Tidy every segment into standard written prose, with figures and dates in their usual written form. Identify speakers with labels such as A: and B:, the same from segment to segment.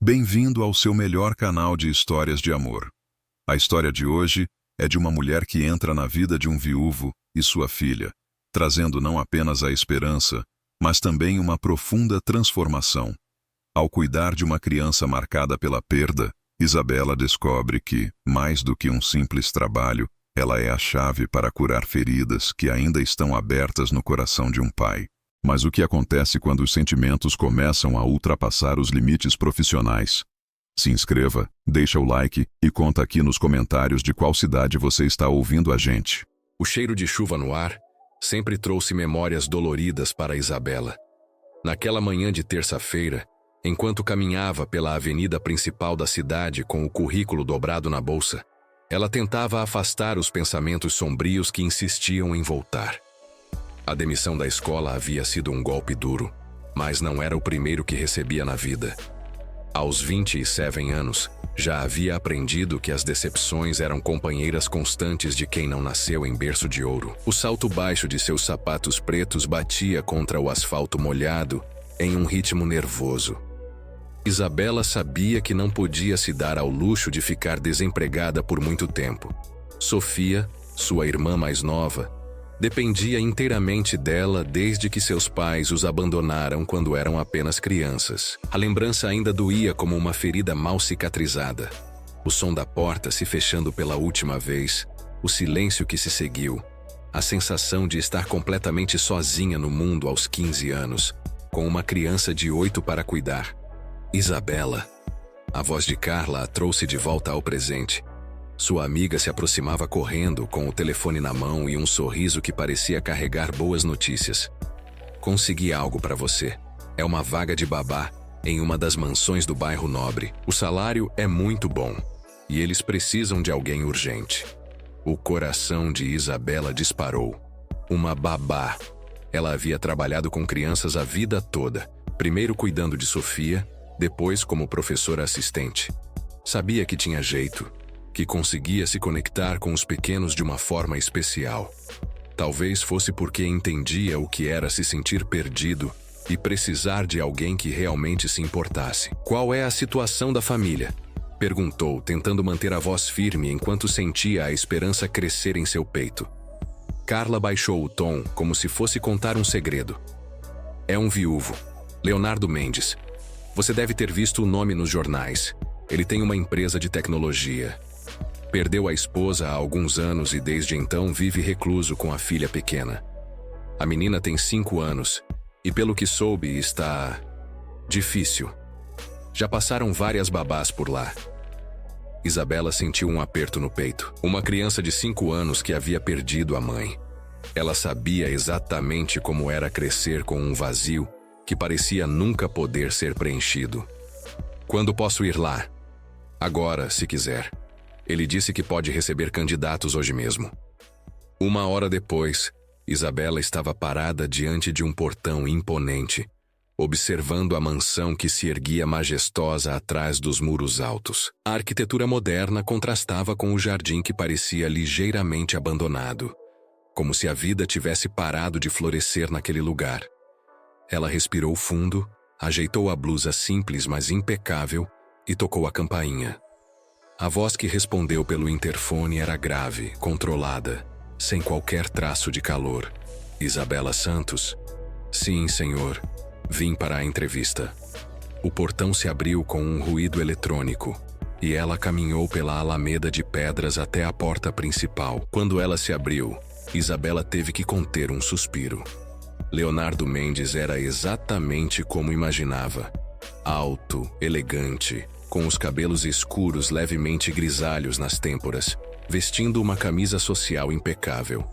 A: Bem-vindo ao seu melhor canal de histórias de amor. A história de hoje é de uma mulher que entra na vida de um viúvo e sua filha, trazendo não apenas a esperança, mas também uma profunda transformação. Ao cuidar de uma criança marcada pela perda, Isabela descobre que, mais do que um simples trabalho, ela é a chave para curar feridas que ainda estão abertas no coração de um pai. Mas o que acontece quando os sentimentos começam a ultrapassar os limites profissionais? Se inscreva, deixa o like e conta aqui nos comentários de qual cidade você está ouvindo a gente.
B: O cheiro de chuva no ar sempre trouxe memórias doloridas para Isabela. Naquela manhã de terça-feira, enquanto caminhava pela avenida principal da cidade com o currículo dobrado na bolsa, ela tentava afastar os pensamentos sombrios que insistiam em voltar. A demissão da escola havia sido um golpe duro, mas não era o primeiro que recebia na vida. Aos 27 anos, já havia aprendido que as decepções eram companheiras constantes de quem não nasceu em berço de ouro. O salto baixo de seus sapatos pretos batia contra o asfalto molhado em um ritmo nervoso. Isabela sabia que não podia se dar ao luxo de ficar desempregada por muito tempo. Sofia, sua irmã mais nova, dependia inteiramente dela desde que seus pais os abandonaram quando eram apenas crianças. A lembrança ainda doía como uma ferida mal cicatrizada. O som da porta se fechando pela última vez, o silêncio que se seguiu, a sensação de estar completamente sozinha no mundo aos 15 anos, com uma criança de 8 para cuidar. Isabela. A voz de Carla a trouxe de volta ao presente. Sua amiga se aproximava correndo, com o telefone na mão e um sorriso que parecia carregar boas notícias. Consegui algo para você. É uma vaga de babá em uma das mansões do bairro Nobre. O salário é muito bom e eles precisam de alguém urgente. O coração de Isabela disparou. Uma babá. Ela havia trabalhado com crianças a vida toda, primeiro cuidando de Sofia, depois como professora assistente. Sabia que tinha jeito, que conseguia se conectar com os pequenos de uma forma especial. Talvez fosse porque entendia o que era se sentir perdido e precisar de alguém que realmente se importasse. Qual é a situação da família? Perguntou, tentando manter a voz firme enquanto sentia a esperança crescer em seu peito. Carla baixou o tom, como se fosse contar um segredo. É um viúvo, Leonardo Mendes. Você deve ter visto o nome nos jornais. Ele tem uma empresa de tecnologia. Perdeu a esposa há alguns anos e desde então vive recluso com a filha pequena. A menina tem 5 anos e, pelo que soube, está difícil. Já passaram várias babás por lá. Isabela sentiu um aperto no peito. Uma criança de 5 anos que havia perdido a mãe. Ela sabia exatamente como era crescer com um vazio que parecia nunca poder ser preenchido. Quando posso ir lá? Agora, se quiser. Ele disse que pode receber candidatos hoje mesmo. 1 hora depois, Isabela estava parada diante de um portão imponente, observando a mansão que se erguia majestosa atrás dos muros altos. A arquitetura moderna contrastava com o jardim que parecia ligeiramente abandonado, como se a vida tivesse parado de florescer naquele lugar. Ela respirou fundo, ajeitou a blusa simples mas impecável e tocou a campainha. A voz que respondeu pelo interfone era grave, controlada, sem qualquer traço de calor. Isabela Santos? Sim, senhor. Vim para a entrevista. O portão se abriu com um ruído eletrônico, e ela caminhou pela alameda de pedras até a porta principal. Quando ela se abriu, Isabela teve que conter um suspiro. Leonardo Mendes era exatamente como imaginava. Alto, elegante, com os cabelos escuros levemente grisalhos nas têmporas, vestindo uma camisa social impecável.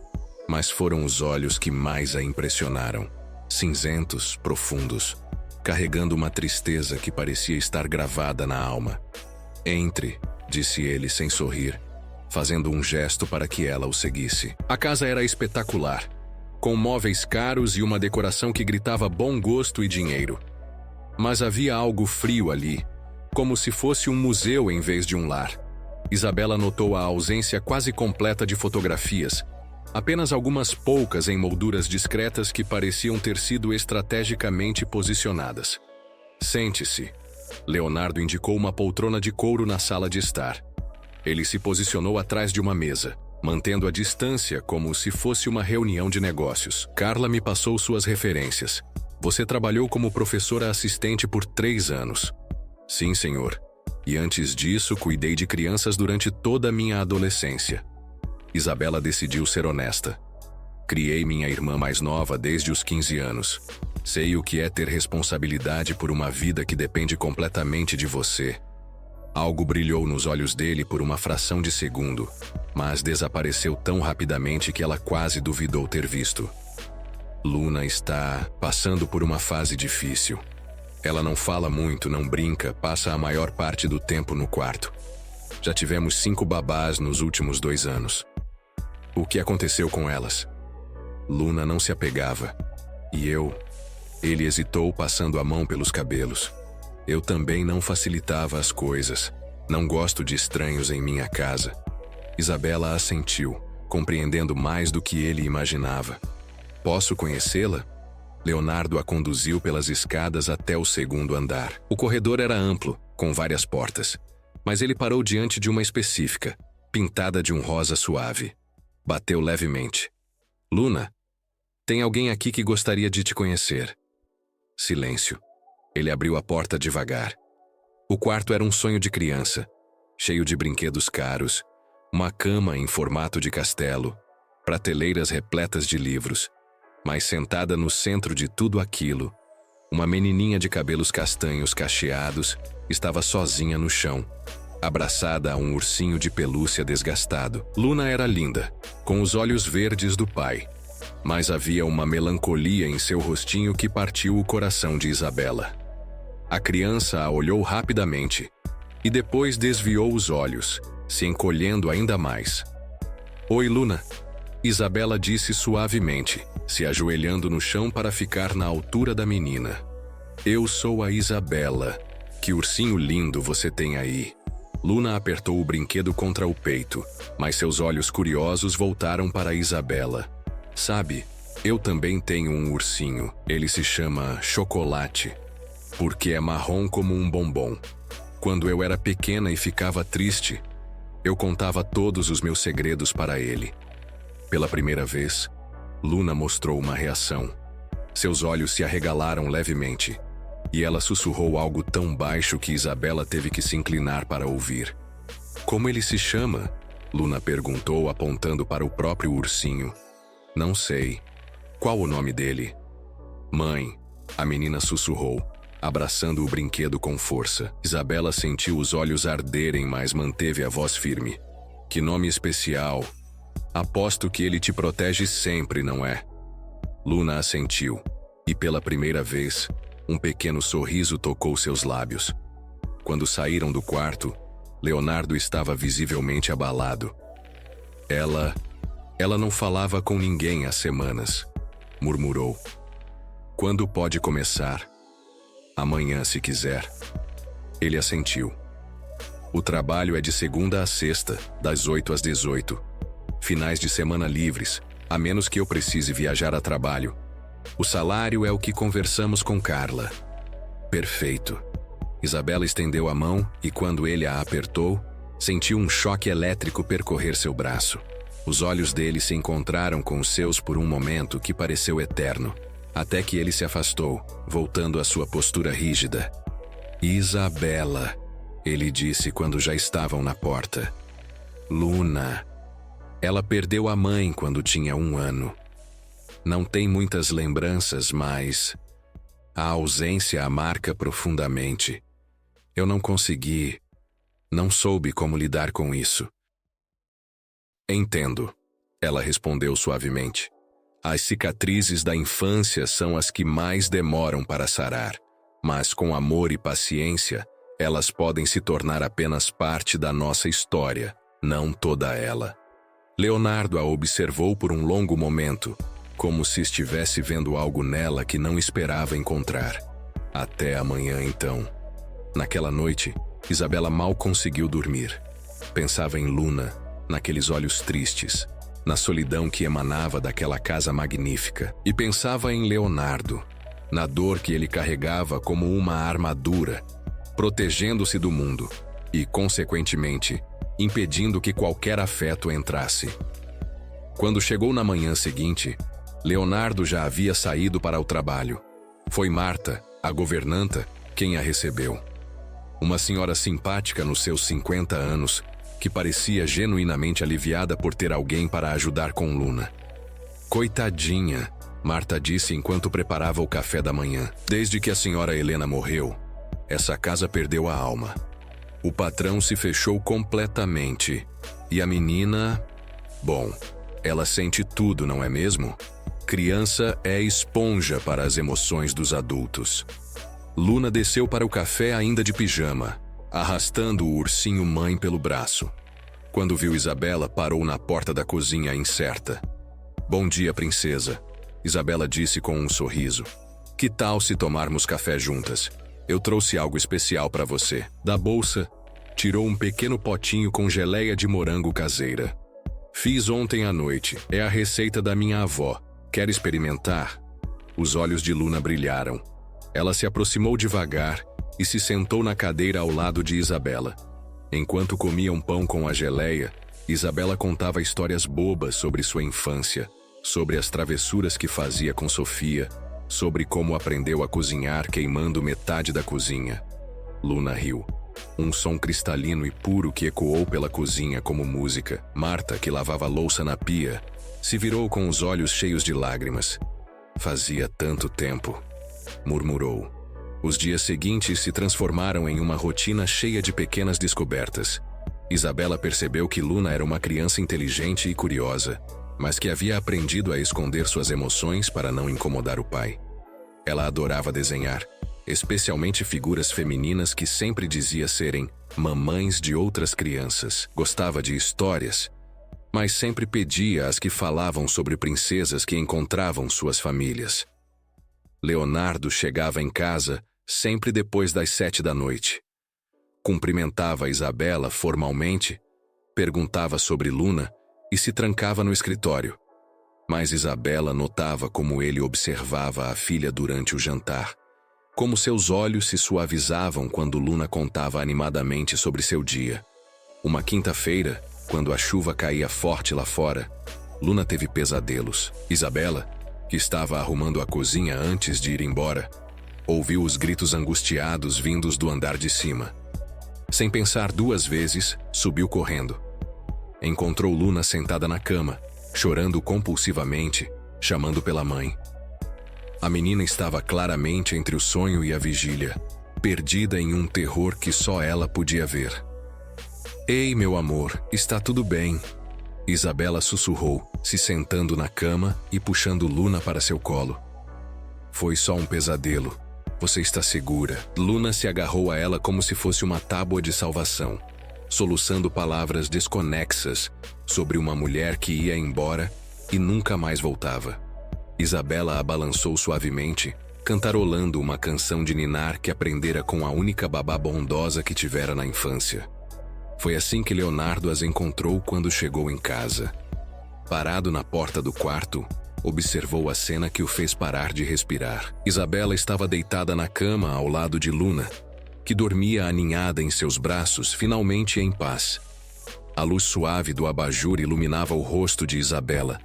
B: Mas foram os olhos que mais a impressionaram. Cinzentos, profundos, carregando uma tristeza que parecia estar gravada na alma. Entre, disse ele sem sorrir, fazendo um gesto para que ela o seguisse. A casa era espetacular, com móveis caros e uma decoração que gritava bom gosto e dinheiro. Mas havia algo frio ali, como se fosse um museu em vez de um lar. Isabela notou a ausência quase completa de fotografias, apenas algumas poucas em molduras discretas que pareciam ter sido estrategicamente posicionadas. Sente-se, Leonardo indicou uma poltrona de couro na sala de estar. Ele se posicionou atrás de uma mesa, mantendo a distância como se fosse uma reunião de negócios. Carla me passou suas referências. Você trabalhou como professora assistente por 3 anos. Sim, senhor. E antes disso, cuidei de crianças durante toda a minha adolescência. Isabela decidiu ser honesta. Criei minha irmã mais nova desde os 15 anos. Sei o que é ter responsabilidade por uma vida que depende completamente de você. Algo brilhou nos olhos dele por uma fração de segundo, mas desapareceu tão rapidamente que ela quase duvidou ter visto. Luna está passando por uma fase difícil. Ela não fala muito, não brinca, passa a maior parte do tempo no quarto. Já tivemos 5 babás nos últimos 2 anos. O que aconteceu com elas? Luna não se apegava. E eu... Ele hesitou, passando a mão pelos cabelos. Eu também não facilitava as coisas. Não gosto de estranhos em minha casa. Isabela assentiu, compreendendo mais do que ele imaginava. Posso conhecê-la? Leonardo a conduziu pelas escadas até o 2º andar. O corredor era amplo, com várias portas, mas ele parou diante de uma específica, pintada de um rosa suave. Bateu levemente. Luna, tem alguém aqui que gostaria de te conhecer. Silêncio. Ele abriu a porta devagar. O quarto era um sonho de criança, cheio de brinquedos caros, uma cama em formato de castelo, prateleiras repletas de livros. Mas sentada no centro de tudo aquilo, uma menininha de cabelos castanhos cacheados estava sozinha no chão, abraçada a um ursinho de pelúcia desgastado. Luna era linda, com os olhos verdes do pai, mas havia uma melancolia em seu rostinho que partiu o coração de Isabela. A criança a olhou rapidamente e depois desviou os olhos, se encolhendo ainda mais. Oi, Luna, Isabela disse suavemente, se ajoelhando no chão para ficar na altura da menina. Eu sou a Isabela. Que ursinho lindo você tem aí. Luna apertou o brinquedo contra o peito, mas seus olhos curiosos voltaram para Isabela. Sabe, eu também tenho um ursinho. Ele se chama Chocolate, porque é marrom como um bombom. Quando eu era pequena e ficava triste, eu contava todos os meus segredos para ele. Pela primeira vez, Luna mostrou uma reação. Seus olhos se arregalaram levemente, e ela sussurrou algo tão baixo que Isabela teve que se inclinar para ouvir. Como ele se chama? Luna perguntou, apontando para o próprio ursinho. Não sei. Qual o nome dele? Mãe, a menina sussurrou, abraçando o brinquedo com força. Isabela sentiu os olhos arderem, mas manteve a voz firme. Que nome especial! Aposto que ele te protege sempre, não é? Luna assentiu, e pela primeira vez, um pequeno sorriso tocou seus lábios. Quando saíram do quarto, Leonardo estava visivelmente abalado. Ela não falava com ninguém há semanas, murmurou. Quando pode começar? Amanhã, se quiser. Ele assentiu. O trabalho é de segunda a sexta, das 8 às 18. Finais de semana livres, a menos que eu precise viajar a trabalho. O salário é o que conversamos com Carla. Perfeito. Isabela estendeu a mão e, quando ele a apertou, sentiu um choque elétrico percorrer seu braço. Os olhos dele se encontraram com os seus por um momento que pareceu eterno, até que ele se afastou, voltando à sua postura rígida. Isabela, ele disse quando já estavam na porta. Luna. Ela perdeu a mãe quando tinha 1 ano. Não tem muitas lembranças, mas a ausência a marca profundamente. Eu não soube como lidar com isso. Entendo, ela respondeu suavemente. As cicatrizes da infância são as que mais demoram para sarar, mas com amor e paciência, elas podem se tornar apenas parte da nossa história, não toda ela. Leonardo a observou por um longo momento, como se estivesse vendo algo nela que não esperava encontrar. Até amanhã, então. Naquela noite, Isabela mal conseguiu dormir. Pensava em Luna, naqueles olhos tristes, na solidão que emanava daquela casa magnífica. E pensava em Leonardo, na dor que ele carregava como uma armadura, protegendo-se do mundo e, consequentemente, impedindo que qualquer afeto entrasse. Quando chegou na manhã seguinte, Leonardo já havia saído para o trabalho. Foi Marta, a governanta, quem a recebeu. Uma senhora simpática nos seus 50 anos, que parecia genuinamente aliviada por ter alguém para ajudar com Luna. Coitadinha, Marta disse enquanto preparava o café da manhã. Desde que a senhora Helena morreu, essa casa perdeu a alma. O patrão se fechou completamente. E a menina... Bom, ela sente tudo, não é mesmo? Criança é esponja para as emoções dos adultos. Luna desceu para o café ainda de pijama, arrastando o ursinho mãe pelo braço. Quando viu Isabela, parou na porta da cozinha incerta. Bom dia, princesa, Isabela disse com um sorriso. Que tal se tomarmos café juntas? Eu trouxe algo especial para você. Da bolsa, tirou um pequeno potinho com geleia de morango caseira. Fiz ontem à noite. É a receita da minha avó. Quer experimentar? Os olhos de Luna brilharam. Ela se aproximou devagar e se sentou na cadeira ao lado de Isabela. Enquanto comia um pão com a geleia, Isabela contava histórias bobas sobre sua infância, sobre as travessuras que fazia com Sofia, sobre como aprendeu a cozinhar queimando metade da cozinha. Luna riu. Um som cristalino e puro que ecoou pela cozinha como música. Marta, que lavava louça na pia, se virou com os olhos cheios de lágrimas. Fazia tanto tempo, murmurou. Os dias seguintes se transformaram em uma rotina cheia de pequenas descobertas. Isabela percebeu que Luna era uma criança inteligente e curiosa, mas que havia aprendido a esconder suas emoções para não incomodar o pai. Ela adorava desenhar, especialmente figuras femininas que sempre dizia serem mamães de outras crianças. Gostava de histórias, mas sempre pedia as que falavam sobre princesas que encontravam suas famílias. Leonardo chegava em casa sempre depois das 7 da noite. Cumprimentava Isabela formalmente, perguntava sobre Luna e se trancava no escritório. Mas Isabela notava como ele observava a filha durante o jantar, como seus olhos se suavizavam quando Luna contava animadamente sobre seu dia. Uma quinta-feira, quando a chuva caía forte lá fora, Luna teve pesadelos. Isabela, que estava arrumando a cozinha antes de ir embora, ouviu os gritos angustiados vindos do andar de cima. Sem pensar 2 vezes, subiu correndo. Encontrou Luna sentada na cama, chorando compulsivamente, chamando pela mãe. A menina estava claramente entre o sonho e a vigília, perdida em um terror que só ela podia ver. Ei, meu amor, está tudo bem? Isabela sussurrou, se sentando na cama e puxando Luna para seu colo. Foi só um pesadelo. Você está segura. Luna se agarrou a ela como se fosse uma tábua de salvação, soluçando palavras desconexas sobre uma mulher que ia embora e nunca mais voltava. Isabela a balançou suavemente, cantarolando uma canção de ninar que aprendera com a única babá bondosa que tivera na infância. Foi assim que Leonardo as encontrou quando chegou em casa. Parado na porta do quarto, observou a cena que o fez parar de respirar. Isabela estava deitada na cama ao lado de Luna, que dormia aninhada em seus braços, finalmente em paz. A luz suave do abajur iluminava o rosto de Isabela,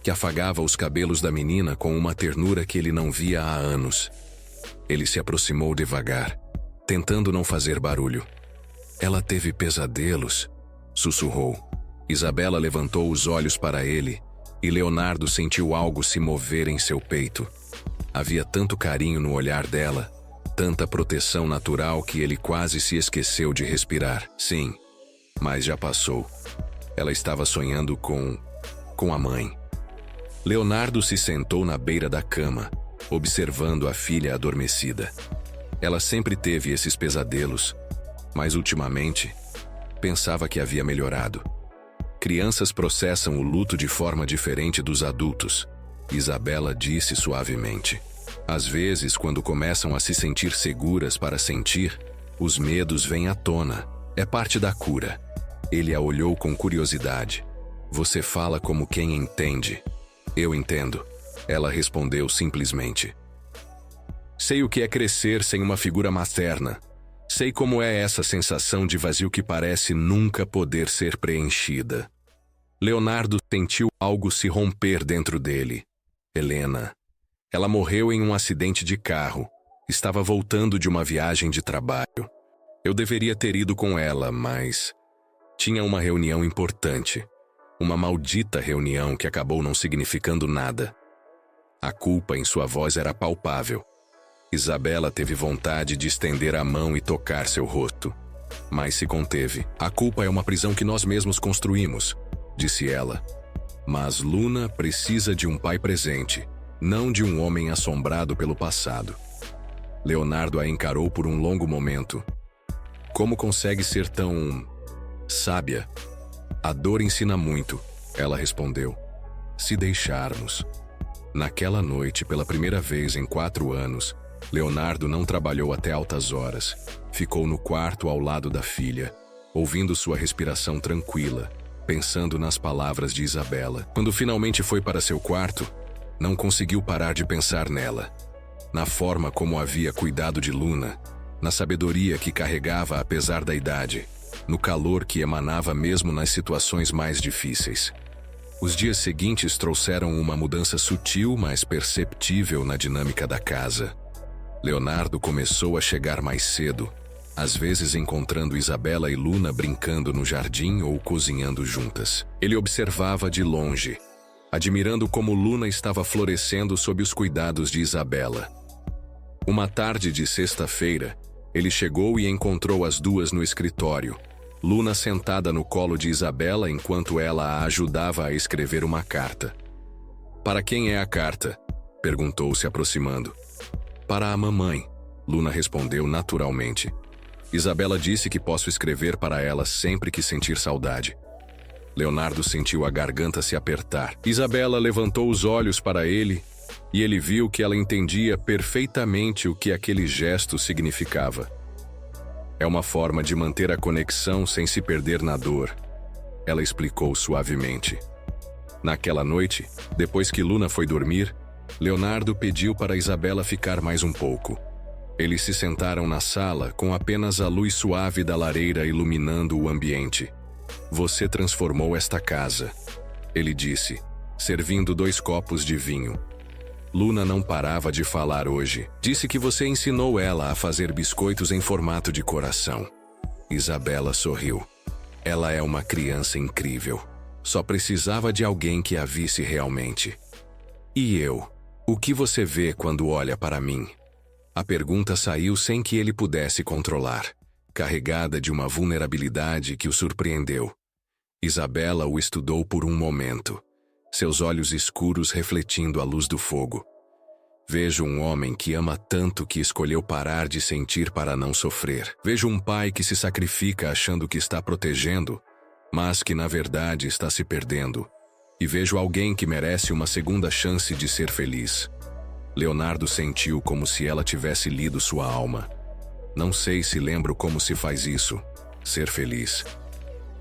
B: que afagava os cabelos da menina com uma ternura que ele não via há anos. Ele se aproximou devagar, tentando não fazer barulho. Ela teve pesadelos, sussurrou. Isabela levantou os olhos para ele e Leonardo sentiu algo se mover em seu peito. Havia tanto carinho no olhar dela, tanta proteção natural que ele quase se esqueceu de respirar. Sim, mas já passou. Ela estava sonhando com a mãe. Leonardo se sentou na beira da cama, observando a filha adormecida. Ela sempre teve esses pesadelos, mas ultimamente pensava que havia melhorado. Crianças processam o luto de forma diferente dos adultos, Isabela disse suavemente. Às vezes, quando começam a se sentir seguras para sentir, os medos vêm à tona. É parte da cura. Ele a olhou com curiosidade. Você fala como quem entende. Eu entendo. Ela respondeu simplesmente. Sei o que é crescer sem uma figura materna. Sei como é essa sensação de vazio que parece nunca poder ser preenchida. Leonardo sentiu algo se romper dentro dele. Helena. Ela morreu em um acidente de carro. Estava voltando de uma viagem de trabalho. Eu deveria ter ido com ela, mas tinha uma reunião importante. Uma maldita reunião que acabou não significando nada. A culpa em sua voz era palpável. Isabela teve vontade de estender a mão e tocar seu rosto, mas se conteve. A culpa é uma prisão que nós mesmos construímos, disse ela. Mas Luna precisa de um pai presente, não de um homem assombrado pelo passado. Leonardo a encarou por um longo momento. Como consegue ser tão sábia? A dor ensina muito, ela respondeu. Se deixarmos. Naquela noite, pela primeira vez em 4 anos, Leonardo não trabalhou até altas horas. Ficou no quarto ao lado da filha, ouvindo sua respiração tranquila, pensando nas palavras de Isabela. Quando finalmente foi para seu quarto, não conseguiu parar de pensar nela, na forma como havia cuidado de Luna, na sabedoria que carregava apesar da idade, no calor que emanava mesmo nas situações mais difíceis. Os dias seguintes trouxeram uma mudança sutil, mas perceptível na dinâmica da casa. Leonardo começou a chegar mais cedo, às vezes encontrando Isabela e Luna brincando no jardim ou cozinhando juntas. Ele observava de longe, admirando como Luna estava florescendo sob os cuidados de Isabela. Uma tarde de sexta-feira, ele chegou e encontrou as duas no escritório, Luna sentada no colo de Isabela enquanto ela a ajudava a escrever uma carta. "Para quem é a carta?" perguntou se aproximando. "Para a mamãe", Luna respondeu naturalmente. Isabela disse que posso escrever para ela sempre que sentir saudade. Leonardo sentiu a garganta se apertar. Isabela levantou os olhos para ele e ele viu que ela entendia perfeitamente o que aquele gesto significava. "É uma forma de manter a conexão sem se perder na dor", ela explicou suavemente. Naquela noite, depois que Luna foi dormir, Leonardo pediu para Isabela ficar mais um pouco. Eles se sentaram na sala com apenas a luz suave da lareira iluminando o ambiente. "Você transformou esta casa", ele disse, servindo 2 copos de vinho. "Luna não parava de falar hoje. Disse que você ensinou ela a fazer biscoitos em formato de coração." Isabela sorriu. "Ela é uma criança incrível. Só precisava de alguém que a visse realmente." "E eu? O que você vê quando olha para mim?" A pergunta saiu sem que ele pudesse controlar, carregada de uma vulnerabilidade que o surpreendeu. Isabela o estudou por um momento, seus olhos escuros refletindo a luz do fogo. "Vejo um homem que ama tanto que escolheu parar de sentir para não sofrer. Vejo um pai que se sacrifica achando que está protegendo, mas que na verdade está se perdendo. E vejo alguém que merece uma segunda chance de ser feliz." Leonardo sentiu como se ela tivesse lido sua alma. "Não sei se lembro como se faz isso, ser feliz."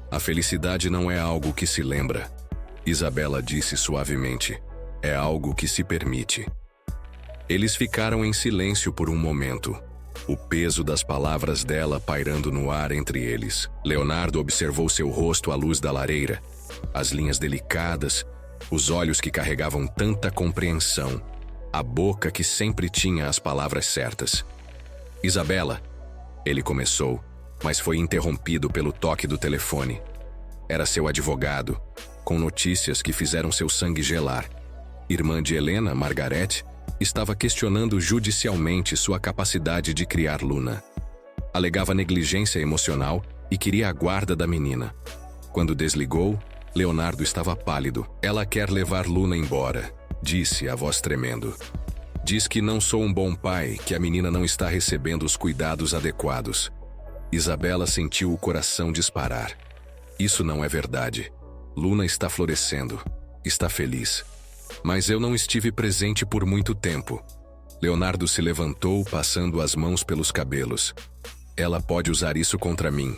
B: "A felicidade não é algo que se lembra", Isabela disse suavemente. "É algo que se permite." Eles ficaram em silêncio por um momento, o peso das palavras dela pairando no ar entre eles. Leonardo observou seu rosto à luz da lareira, as linhas delicadas, os olhos que carregavam tanta compreensão, a boca que sempre tinha as palavras certas. "Isabela", ele começou, mas foi interrompido pelo toque do telefone. Era seu advogado, com notícias que fizeram seu sangue gelar. Irmã de Helena, Margarete, estava questionando judicialmente sua capacidade de criar Luna. Alegava negligência emocional e queria a guarda da menina. Quando desligou, Leonardo estava pálido. "Ela quer levar Luna embora", disse, a voz tremendo. "Diz que não sou um bom pai, que a menina não está recebendo os cuidados adequados." Isabela sentiu o coração disparar. "Isso não é verdade. Luna está florescendo. Está feliz. Mas eu não estive presente por muito tempo." Leonardo se levantou, passando as mãos pelos cabelos. "Ela pode usar isso contra mim.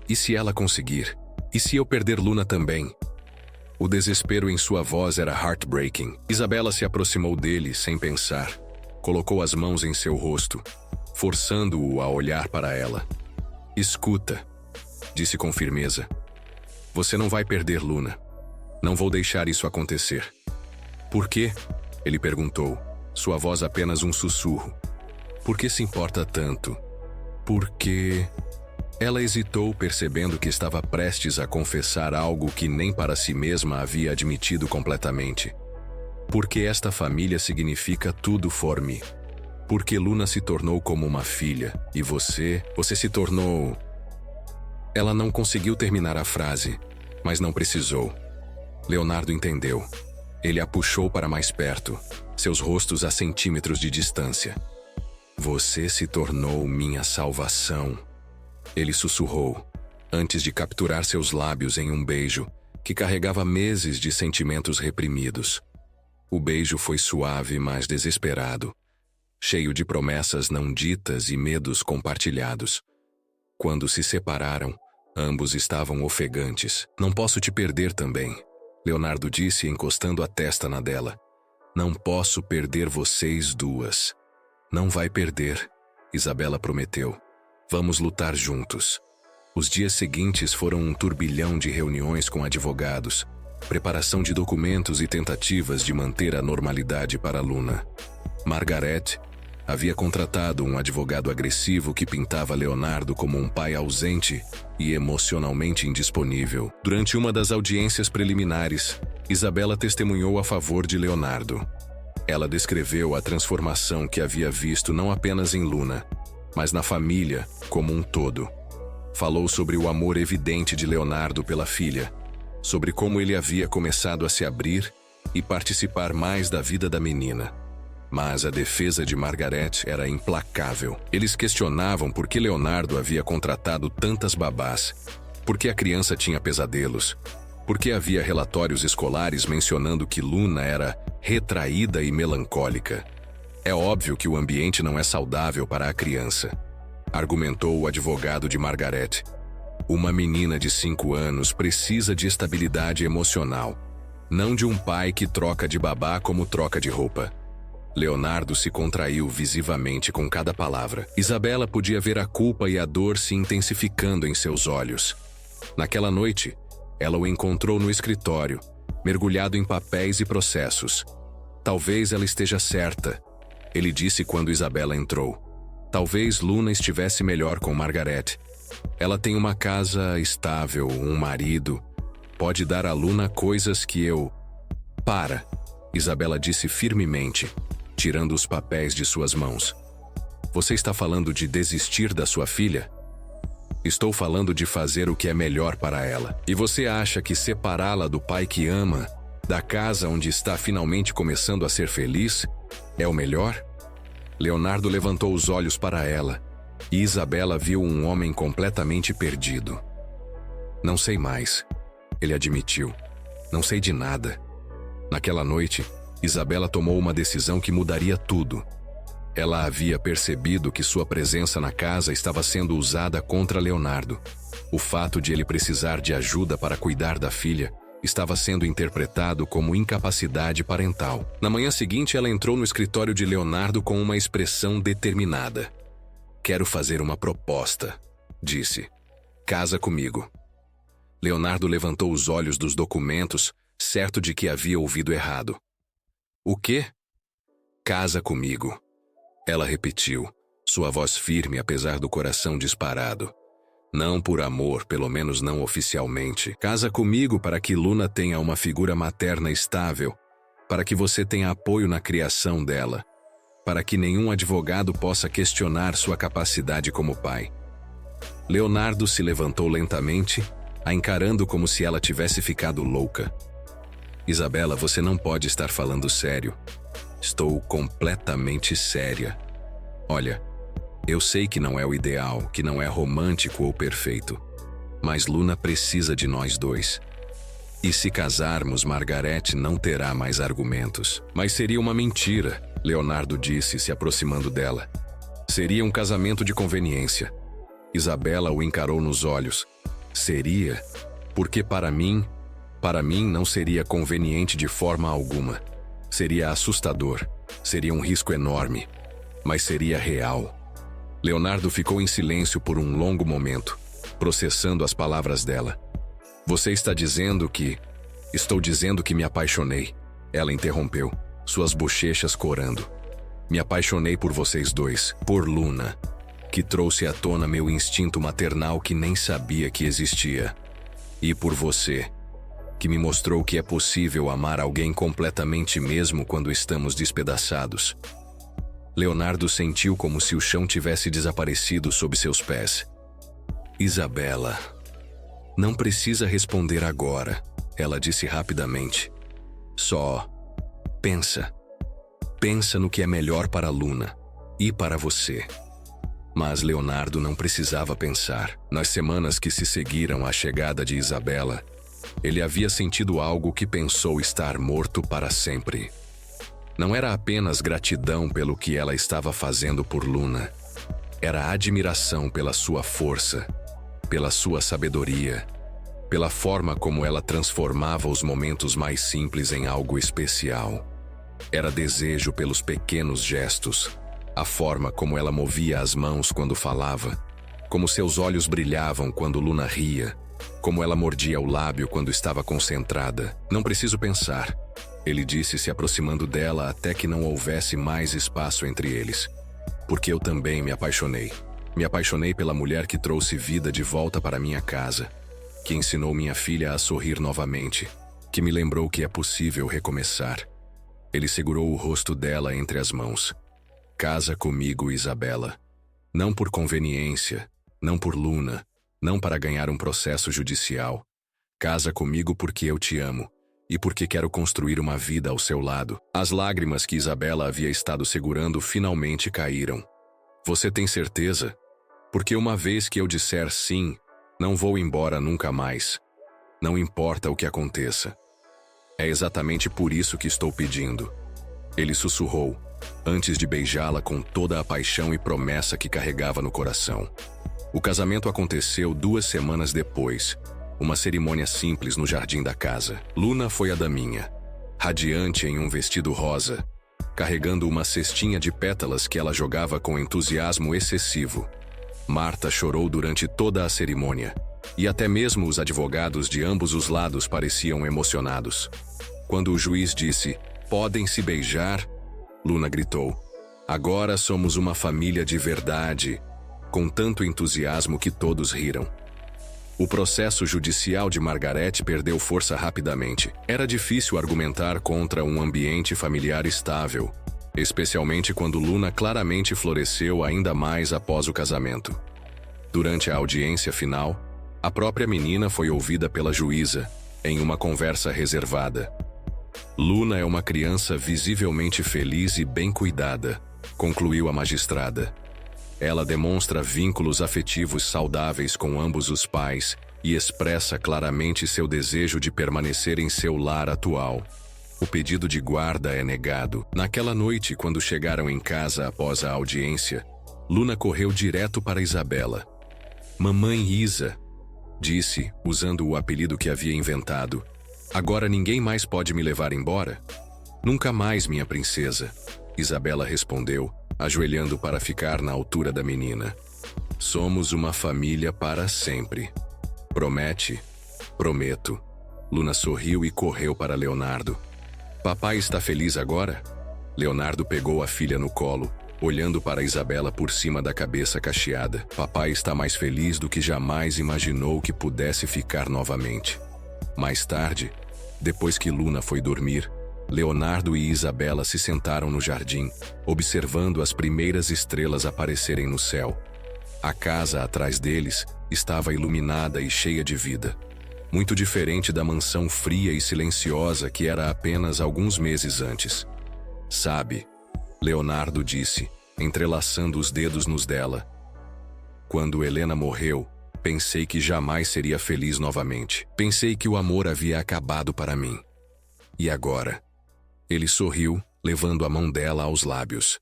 B: E se ela conseguir? E se eu perder Luna também?" O desespero em sua voz era heartbreaking. Isabela se aproximou dele sem pensar. Colocou as mãos em seu rosto, forçando-o a olhar para ela. Escuta, disse com firmeza. Você não vai perder Luna. Não vou deixar isso acontecer. Por quê? Ele perguntou, sua voz apenas um sussurro. Por que se importa tanto? Porque... Ela hesitou, percebendo que estava prestes a confessar algo que nem para si mesma havia admitido completamente. Porque esta família significa tudo for me. Porque Luna se tornou como uma filha, e você se tornou... Ela não conseguiu terminar a frase, mas não precisou. Leonardo entendeu. Ele a puxou para mais perto, seus rostos a centímetros de distância. Você se tornou minha salvação. Ele sussurrou, antes de capturar seus lábios em um beijo que carregava meses de sentimentos reprimidos. O beijo foi suave, mas desesperado, cheio de promessas não ditas e medos compartilhados. Quando se separaram, ambos estavam ofegantes. Não posso te perder também, Leonardo disse, encostando a testa na dela. Não posso perder vocês duas. Não vai perder, Isabela prometeu. Vamos lutar juntos. Os dias seguintes foram um turbilhão de reuniões com advogados, preparação de documentos e tentativas de manter a normalidade para Luna. Margaret havia contratado um advogado agressivo que pintava Leonardo como um pai ausente e emocionalmente indisponível. Durante uma das audiências preliminares, Isabela testemunhou a favor de Leonardo. Ela descreveu a transformação que havia visto não apenas em Luna, mas na família como um todo. Falou sobre o amor evidente de Leonardo pela filha, sobre como ele havia começado a se abrir e participar mais da vida da menina. Mas a defesa de Margaret era implacável. Eles questionavam por que Leonardo havia contratado tantas babás, por que a criança tinha pesadelos, por que havia relatórios escolares mencionando que Luna era retraída e melancólica. É óbvio que o ambiente não é saudável para a criança, argumentou o advogado de Margaret. Uma menina de 5 anos precisa de estabilidade emocional, não de um pai que troca de babá como troca de roupa. Leonardo se contraiu visivamente com cada palavra. Isabela podia ver a culpa e a dor se intensificando em seus olhos. Naquela noite, ela o encontrou no escritório, mergulhado em papéis e processos. Talvez ela esteja certa, ele disse quando Isabela entrou. Talvez Luna estivesse melhor com Margaret. Ela tem uma casa estável, um marido. Pode dar a Luna coisas que eu... Para, Isabela disse firmemente, tirando os papéis de suas mãos. Você está falando de desistir da sua filha? Estou falando de fazer o que é melhor para ela. E você acha que separá-la do pai que ama, da casa onde está finalmente começando a ser feliz, é o melhor? Leonardo levantou os olhos para ela, e Isabela viu um homem completamente perdido. Não sei mais, ele admitiu. Não sei de nada. Naquela noite, Isabela tomou uma decisão que mudaria tudo. Ela havia percebido que sua presença na casa estava sendo usada contra Leonardo. O fato de ele precisar de ajuda para cuidar da filha estava sendo interpretado como incapacidade parental. Na manhã seguinte, ela entrou no escritório de Leonardo com uma expressão determinada. Quero fazer uma proposta, disse. Casa comigo. Leonardo levantou os olhos dos documentos, certo de que havia ouvido errado. O quê? Casa comigo. Ela repetiu, sua voz firme apesar do coração disparado. Não por amor, pelo menos não oficialmente. Casa comigo para que Luna tenha uma figura materna estável, para que você tenha apoio na criação dela, para que nenhum advogado possa questionar sua capacidade como pai. Leonardo se levantou lentamente, a encarando como se ela tivesse ficado louca. Isabela, você não pode estar falando sério. Estou completamente séria. Olha, eu sei que não é o ideal, que não é romântico ou perfeito, mas Luna precisa de nós dois. E se casarmos, Margaret não terá mais argumentos. Mas seria uma mentira, Leonardo disse, se aproximando dela. Seria um casamento de conveniência. Isabela o encarou nos olhos. Seria, porque para mim não seria conveniente de forma alguma. Seria assustador, seria um risco enorme, mas seria real. Leonardo ficou em silêncio por um longo momento, processando as palavras dela. Você está dizendo que... Estou dizendo que me apaixonei. Ela interrompeu, suas bochechas corando. Me apaixonei por vocês dois, por Luna, que trouxe à tona meu instinto maternal que nem sabia que existia. E por você, que me mostrou que é possível amar alguém completamente mesmo quando estamos despedaçados. Leonardo sentiu como se o chão tivesse desaparecido sob seus pés. Isabela, não precisa responder agora, ela disse rapidamente. Só pensa. Pensa no que é melhor para Luna e para você. Mas Leonardo não precisava pensar. Nas semanas que se seguiram à chegada de Isabela, ele havia sentido algo que pensou estar morto para sempre. Não era apenas gratidão pelo que ela estava fazendo por Luna. Era admiração pela sua força, pela sua sabedoria, pela forma como ela transformava os momentos mais simples em algo especial. Era desejo pelos pequenos gestos, a forma como ela movia as mãos quando falava, como seus olhos brilhavam quando Luna ria, como ela mordia o lábio quando estava concentrada. Não preciso pensar, ele disse, se aproximando dela até que não houvesse mais espaço entre eles. Porque eu também me apaixonei. Me apaixonei pela mulher que trouxe vida de volta para minha casa, que ensinou minha filha a sorrir novamente, que me lembrou que é possível recomeçar. Ele segurou o rosto dela entre as mãos. Casa comigo, Isabela. Não por conveniência, não por Luna, não para ganhar um processo judicial. Casa comigo porque eu te amo e porque quero construir uma vida ao seu lado. As lágrimas que Isabela havia estado segurando finalmente caíram. Você tem certeza? Porque uma vez que eu disser sim, não vou embora nunca mais. Não importa o que aconteça. É exatamente por isso que estou pedindo. Ele sussurrou, antes de beijá-la com toda a paixão e promessa que carregava no coração. O casamento aconteceu 2 semanas depois, uma cerimônia simples no jardim da casa. Luna foi a daminha, radiante em um vestido rosa, carregando uma cestinha de pétalas que ela jogava com entusiasmo excessivo. Marta chorou durante toda a cerimônia, e até mesmo os advogados de ambos os lados pareciam emocionados. Quando o juiz disse, podem se beijar, Luna gritou, agora somos uma família de verdade, com tanto entusiasmo que todos riram. O processo judicial de Margarete perdeu força rapidamente. Era difícil argumentar contra um ambiente familiar estável, especialmente quando Luna claramente floresceu ainda mais após o casamento. Durante a audiência final, a própria menina foi ouvida pela juíza, em uma conversa reservada. Luna é uma criança visivelmente feliz e bem cuidada, concluiu a magistrada. Ela demonstra vínculos afetivos saudáveis com ambos os pais e expressa claramente seu desejo de permanecer em seu lar atual. O pedido de guarda é negado. Naquela noite, quando chegaram em casa após a audiência, Luna correu direto para Isabela. Mamãe Isa, disse, usando o apelido que havia inventado. Agora ninguém mais pode me levar embora? Nunca mais, minha princesa, Isabela respondeu, ajoelhando para ficar na altura da menina. Somos uma família para sempre. Promete? Prometo. Luna sorriu e correu para Leonardo. Papai está feliz agora? Leonardo pegou a filha no colo, olhando para Isabela por cima da cabeça cacheada. Papai está mais feliz do que jamais imaginou que pudesse ficar novamente. Mais tarde, depois que Luna foi dormir, Leonardo e Isabela se sentaram no jardim, observando as primeiras estrelas aparecerem no céu. A casa atrás deles estava iluminada e cheia de vida, muito diferente da mansão fria e silenciosa que era apenas alguns meses antes. Sabe, Leonardo disse, entrelaçando os dedos nos dela. Quando Helena morreu, pensei que jamais seria feliz novamente. Pensei que o amor havia acabado para mim. E agora? Ele sorriu, levando a mão dela aos lábios.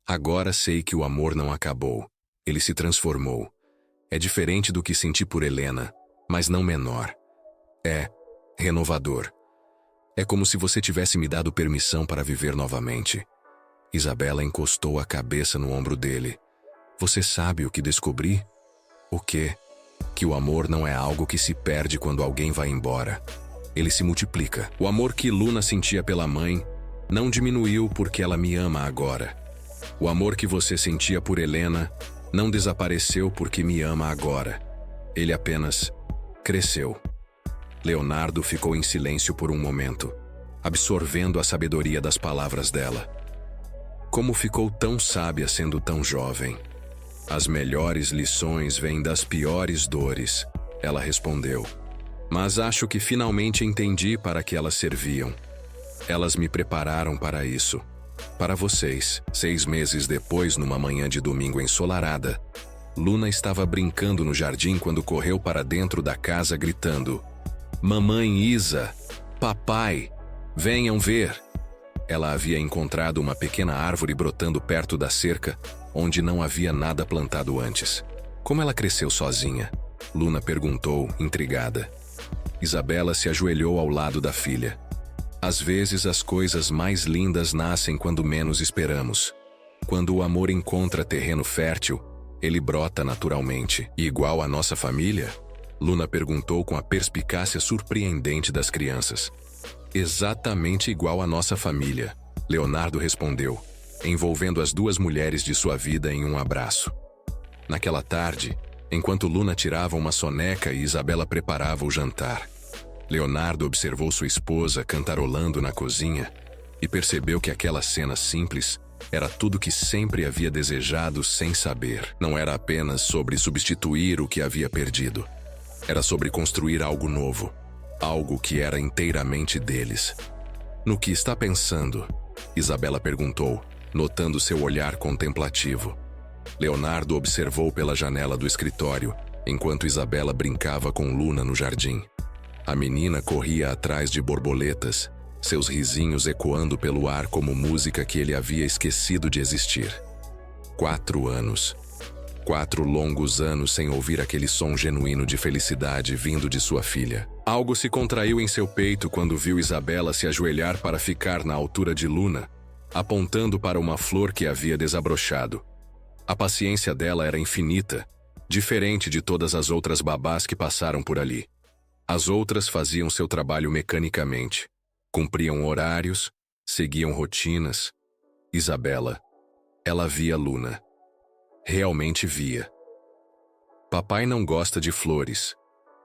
B: Agora sei que o amor não acabou. Ele se transformou. É diferente do que senti por Helena, mas não menor. É renovador. É como se você tivesse me dado permissão para viver novamente. Isabela encostou a cabeça no ombro dele. Você sabe o que descobri? O quê? Que o amor não é algo que se perde quando alguém vai embora. Ele se multiplica. O amor que Luna sentia pela mãe não diminuiu porque ela me ama agora. O amor que você sentia por Helena não desapareceu porque me ama agora. Ele apenas cresceu. Leonardo ficou em silêncio por um momento, absorvendo a sabedoria das palavras dela. Como ficou tão sábia sendo tão jovem? As melhores lições vêm das piores dores, ela respondeu. Mas acho que finalmente entendi para que elas serviam. Elas me prepararam para isso. Para vocês. 6 meses depois, numa manhã de domingo ensolarada, Luna estava brincando no jardim quando correu para dentro da casa gritando: "Mamãe Isa! Papai! Venham ver!" Ela havia encontrado uma pequena árvore brotando perto da cerca, onde não havia nada plantado antes. Como ela cresceu sozinha? Luna perguntou, intrigada. Isabela se ajoelhou ao lado da filha. Às vezes as coisas mais lindas nascem quando menos esperamos. Quando o amor encontra terreno fértil, ele brota naturalmente. E igual à nossa família? Luna perguntou com a perspicácia surpreendente das crianças. Exatamente igual à nossa família, Leonardo respondeu, envolvendo as 2 mulheres de sua vida em um abraço. Naquela tarde, enquanto Luna tirava uma soneca e Isabela preparava o jantar, Leonardo observou sua esposa cantarolando na cozinha e percebeu que aquela cena simples era tudo que sempre havia desejado sem saber. Não era apenas sobre substituir o que havia perdido. Era sobre construir algo novo, algo que era inteiramente deles. "No que está pensando?" Isabela perguntou, notando seu olhar contemplativo. Leonardo observou pela janela do escritório, enquanto Isabela brincava com Luna no jardim. A menina corria atrás de borboletas, seus risinhos ecoando pelo ar como música que ele havia esquecido de existir. 4 anos. 4 longos anos sem ouvir aquele som genuíno de felicidade vindo de sua filha. Algo se contraiu em seu peito quando viu Isabela se ajoelhar para ficar na altura de Luna, apontando para uma flor que havia desabrochado. A paciência dela era infinita, diferente de todas as outras babás que passaram por ali. As outras faziam seu trabalho mecanicamente, cumpriam horários, seguiam rotinas. Isabela, ela via Luna. Realmente via. "Papai não gosta de flores",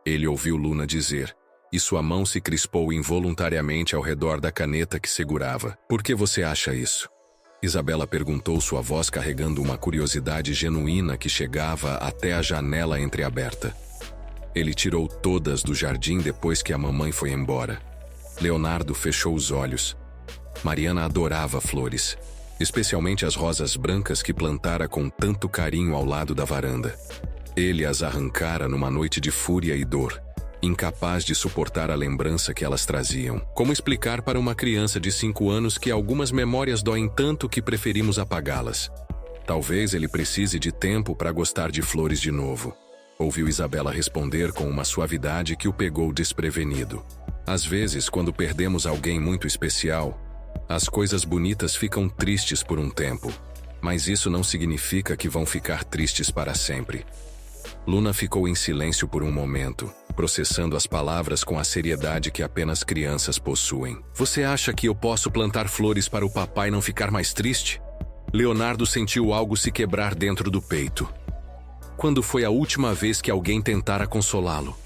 B: ele ouviu Luna dizer, e sua mão se crispou involuntariamente ao redor da caneta que segurava. "Por que você acha isso?" Isabela perguntou, sua voz carregando uma curiosidade genuína que chegava até a janela entreaberta. "Ele tirou todas do jardim depois que a mamãe foi embora." Leonardo fechou os olhos. Mariana adorava flores, especialmente as rosas brancas que plantara com tanto carinho ao lado da varanda. Ele as arrancara numa noite de fúria e dor, incapaz de suportar a lembrança que elas traziam. Como explicar para uma criança de 5 anos que algumas memórias doem tanto que preferimos apagá-las? Talvez ele precise de tempo para gostar de flores de novo, ouviu Isabela responder com uma suavidade que o pegou desprevenido. Às vezes, quando perdemos alguém muito especial, as coisas bonitas ficam tristes por um tempo, mas isso não significa que vão ficar tristes para sempre. Luna ficou em silêncio por um momento, processando as palavras com a seriedade que apenas crianças possuem. "Você acha que eu posso plantar flores para o papai não ficar mais triste?" Leonardo sentiu algo se quebrar dentro do peito. Quando foi a última vez que alguém tentara consolá-lo?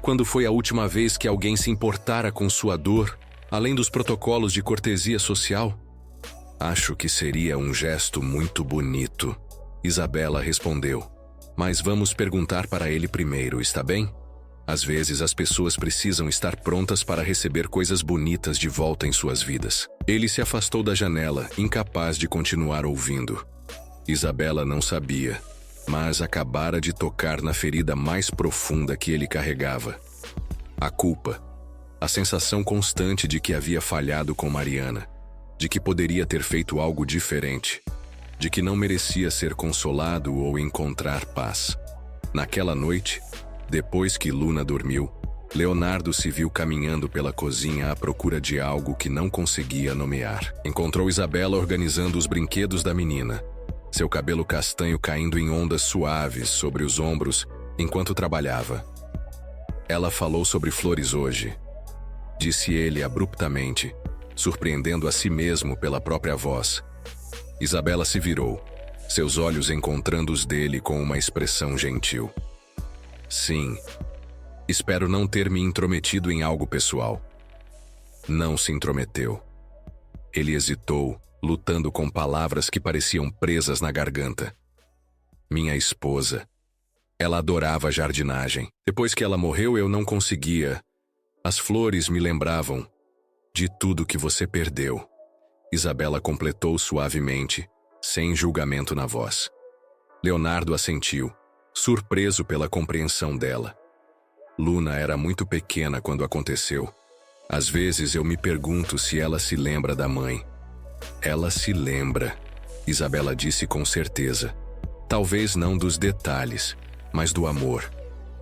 B: Quando foi a última vez que alguém se importara com sua dor, além dos protocolos de cortesia social? "Acho que seria um gesto muito bonito", Isabela respondeu. "Mas vamos perguntar para ele primeiro, está bem? Às vezes as pessoas precisam estar prontas para receber coisas bonitas de volta em suas vidas." Ele se afastou da janela, incapaz de continuar ouvindo. Isabela não sabia, mas acabara de tocar na ferida mais profunda que ele carregava. A culpa. A sensação constante de que havia falhado com Mariana, de que poderia ter feito algo diferente, de que não merecia ser consolado ou encontrar paz. Naquela noite, depois que Luna dormiu, Leonardo se viu caminhando pela cozinha à procura de algo que não conseguia nomear. Encontrou Isabela organizando os brinquedos da menina. seu cabelo castanho caindo em ondas suaves sobre os ombros enquanto trabalhava. Ela falou sobre flores hoje, disse ele abruptamente, surpreendendo a si mesmo pela própria voz. Isabela se virou, seus olhos encontrando os dele com uma expressão gentil. Sim, espero não ter me intrometido em algo pessoal. Não se intrometeu. Ele hesitou, lutando com palavras que pareciam presas na garganta. Minha esposa. Ela adorava jardinagem. Depois que ela morreu, eu não conseguia. As flores me lembravam de tudo que você perdeu. Isabela completou suavemente, sem julgamento na voz. Leonardo assentiu, surpreso pela compreensão dela. Luna era muito pequena quando aconteceu. Às vezes eu me pergunto se ela se lembra da mãe. Ela se lembra, Isabela disse com certeza. Talvez não dos detalhes, mas do amor.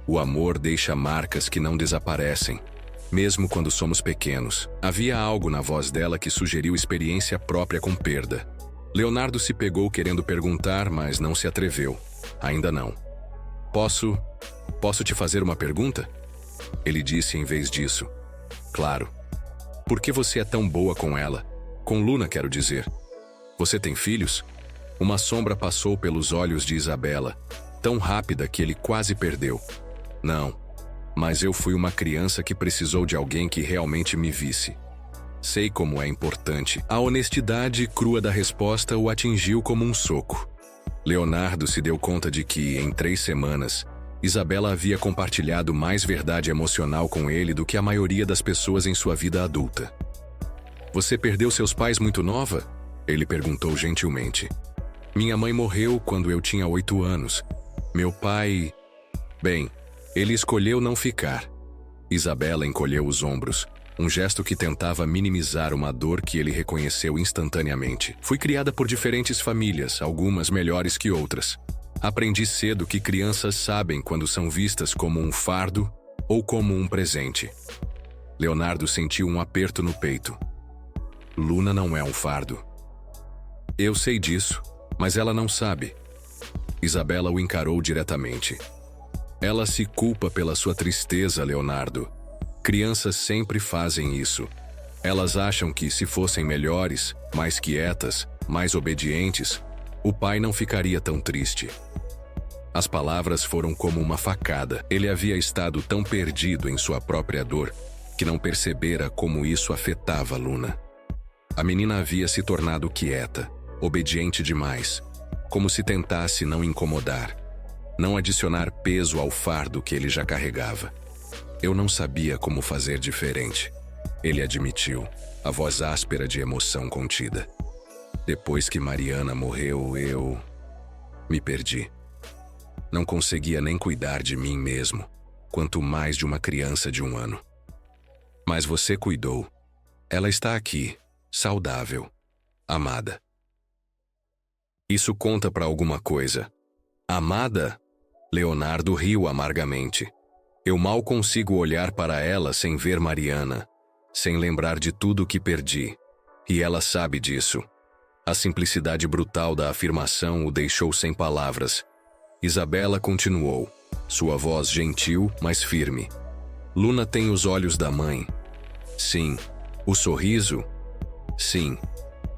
B: O amor deixa marcas que não desaparecem, mesmo quando somos pequenos. Havia algo na voz dela que sugeriu experiência própria com perda. Leonardo se pegou querendo perguntar, mas não se atreveu. Ainda não. Posso te fazer uma pergunta? Ele disse em vez disso. Claro. Por que você é tão boa com ela? Com Luna, quero dizer. Você tem filhos? Uma sombra passou pelos olhos de Isabela, tão rápida que ele quase perdeu. Não, mas eu fui uma criança que precisou de alguém que realmente me visse. Sei como é importante. A honestidade crua da resposta o atingiu como um soco. Leonardo se deu conta de que, em 3 semanas, Isabela havia compartilhado mais verdade emocional com ele do que a maioria das pessoas em sua vida adulta. Você perdeu seus pais muito nova? Ele perguntou gentilmente. Minha mãe morreu quando eu tinha 8 anos. Meu pai... Bem, ele escolheu não ficar. Isabela encolheu os ombros, um gesto que tentava minimizar uma dor que ele reconheceu instantaneamente. Fui criada por diferentes famílias, algumas melhores que outras. Aprendi cedo que crianças sabem quando são vistas como um fardo ou como um presente. Leonardo sentiu um aperto no peito. Luna não é um fardo. Eu sei disso, mas ela não sabe. Isabela o encarou diretamente. Ela se culpa pela sua tristeza, Leonardo. Crianças sempre fazem isso. Elas acham que se fossem melhores, mais quietas, mais obedientes, o pai não ficaria tão triste. As palavras foram como uma facada. Ele havia estado tão perdido em sua própria dor que não percebera como isso afetava Luna. A menina havia se tornado quieta, obediente demais, como se tentasse não incomodar, não adicionar peso ao fardo que ele já carregava. Eu não sabia como fazer diferente, ele admitiu, a voz áspera de emoção contida. Depois que Mariana morreu, eu me perdi. Não conseguia nem cuidar de mim mesmo, quanto mais de uma criança de 1 ano. Mas você cuidou. Ela está aqui, saudável, amada. Isso conta para alguma coisa. Amada? Leonardo riu amargamente. Eu mal consigo olhar para ela sem ver Mariana, sem lembrar de tudo que perdi. E ela sabe disso. A simplicidade brutal da afirmação o deixou sem palavras. Isabela continuou, sua voz gentil, mas firme. Luna tem os olhos da mãe. Sim. O sorriso? Sim.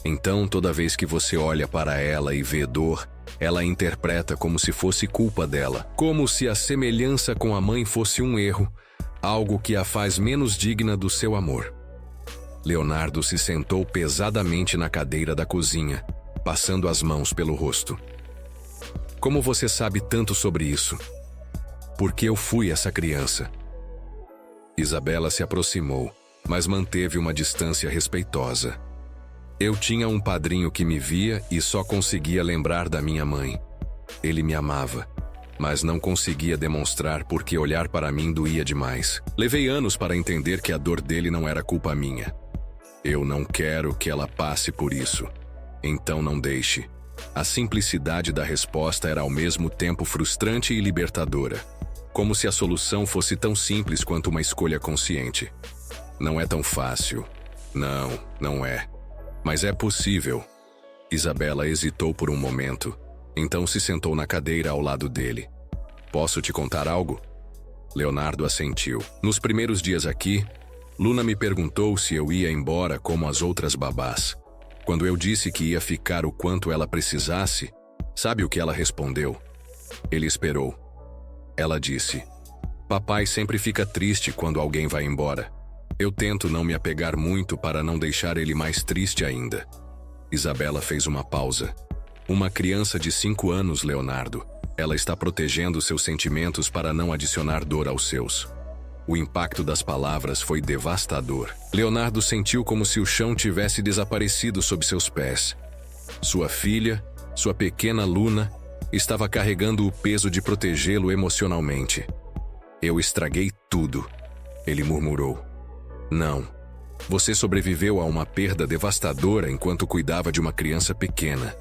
B: Então, toda vez que você olha para ela e vê dor, ela interpreta como se fosse culpa dela, como se a semelhança com a mãe fosse um erro, algo que a faz menos digna do seu amor. Leonardo se sentou pesadamente na cadeira da cozinha, passando as mãos pelo rosto. Como você sabe tanto sobre isso? Porque eu fui essa criança. Isabela se aproximou, mas manteve uma distância respeitosa. Eu tinha um padrinho que me via e só conseguia lembrar da minha mãe. Ele me amava, mas não conseguia demonstrar porque olhar para mim doía demais. Levei anos para entender que a dor dele não era culpa minha. Eu não quero que ela passe por isso. Então não deixe. A simplicidade da resposta era ao mesmo tempo frustrante e libertadora. Como se a solução fosse tão simples quanto uma escolha consciente. Não é tão fácil. Não é. Mas é possível. Isabela hesitou por um momento, então se sentou na cadeira ao lado dele. Posso te contar algo? Leonardo assentiu. Nos primeiros dias aqui, Luna me perguntou se eu ia embora como as outras babás. Quando eu disse que ia ficar o quanto ela precisasse, sabe o que ela respondeu? Ele esperou. Ela disse: papai sempre fica triste quando alguém vai embora. Eu tento não me apegar muito para não deixar ele mais triste ainda. Isabela fez uma pausa. Uma criança de 5 anos, Leonardo. Ela está protegendo seus sentimentos para não adicionar dor aos seus. O impacto das palavras foi devastador. Leonardo sentiu como se o chão tivesse desaparecido sob seus pés. Sua filha, sua pequena Luna, estava carregando o peso de protegê-lo emocionalmente. Eu estraguei tudo, ele murmurou. Não. Você sobreviveu a uma perda devastadora enquanto cuidava de uma criança pequena.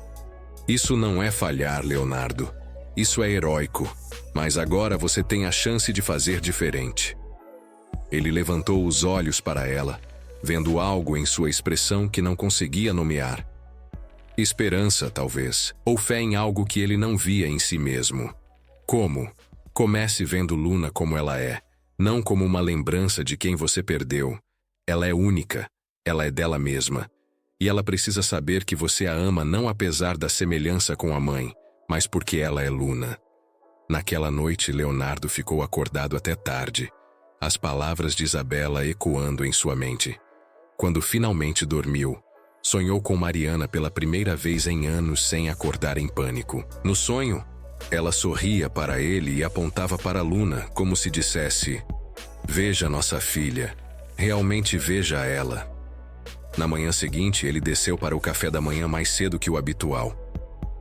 B: Isso não é falhar, Leonardo. Isso é heróico. Mas agora você tem a chance de fazer diferente. Ele levantou os olhos para ela, vendo algo em sua expressão que não conseguia nomear. Esperança, talvez, ou fé em algo que ele não via em si mesmo. Como? Comece vendo Luna como ela é, não como uma lembrança de quem você perdeu. Ela é única, ela é dela mesma. E ela precisa saber que você a ama não apesar da semelhança com a mãe, mas porque ela é Luna. Naquela noite, Leonardo ficou acordado até tarde, as palavras de Isabela ecoando em sua mente. Quando finalmente dormiu, sonhou com Mariana pela primeira vez em anos sem acordar em pânico. No sonho, ela sorria para ele e apontava para Luna como se dissesse: veja nossa filha, realmente veja ela. Na manhã seguinte, ele desceu para o café da manhã mais cedo que o habitual.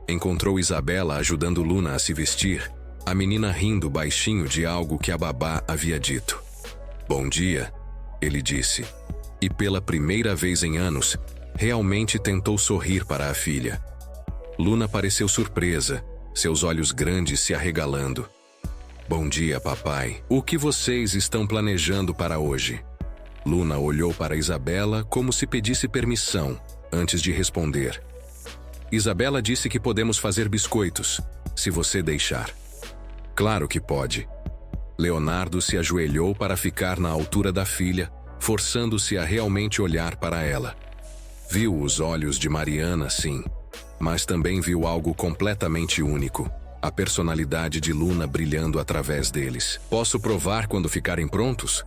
B: Encontrou Isabela ajudando Luna a se vestir, a menina rindo baixinho de algo que a babá havia dito. Bom dia, ele disse. E pela primeira vez em anos, realmente tentou sorrir para a filha. Luna pareceu surpresa, seus olhos grandes se arregalando. Bom dia, papai. O que vocês estão planejando para hoje? Luna olhou para Isabela como se pedisse permissão, antes de responder. Isabela disse que podemos fazer biscoitos, se você deixar. Claro que pode. Leonardo se ajoelhou para ficar na altura da filha, forçando-se a realmente olhar para ela. Viu os olhos de Mariana, sim, mas também viu algo completamente único, a personalidade de Luna brilhando através deles. Posso provar quando ficarem prontos?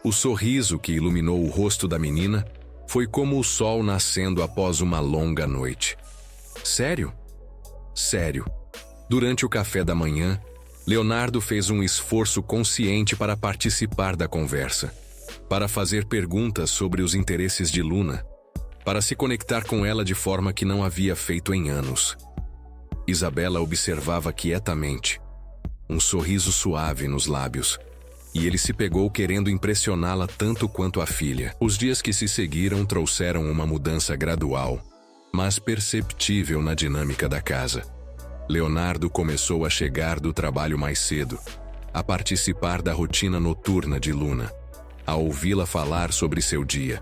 B: O sorriso que iluminou o rosto da menina foi como o sol nascendo após uma longa noite. Sério? Sério. Durante o café da manhã, Leonardo fez um esforço consciente para participar da conversa, para fazer perguntas sobre os interesses de Luna, para se conectar com ela de forma que não havia feito em anos. Isabela observava quietamente, um sorriso suave nos lábios, e ele se pegou querendo impressioná-la tanto quanto a filha. Os dias que se seguiram trouxeram uma mudança gradual, mas perceptível na dinâmica da casa. Leonardo começou a chegar do trabalho mais cedo, a participar da rotina noturna de Luna, a ouvi-la falar sobre seu dia.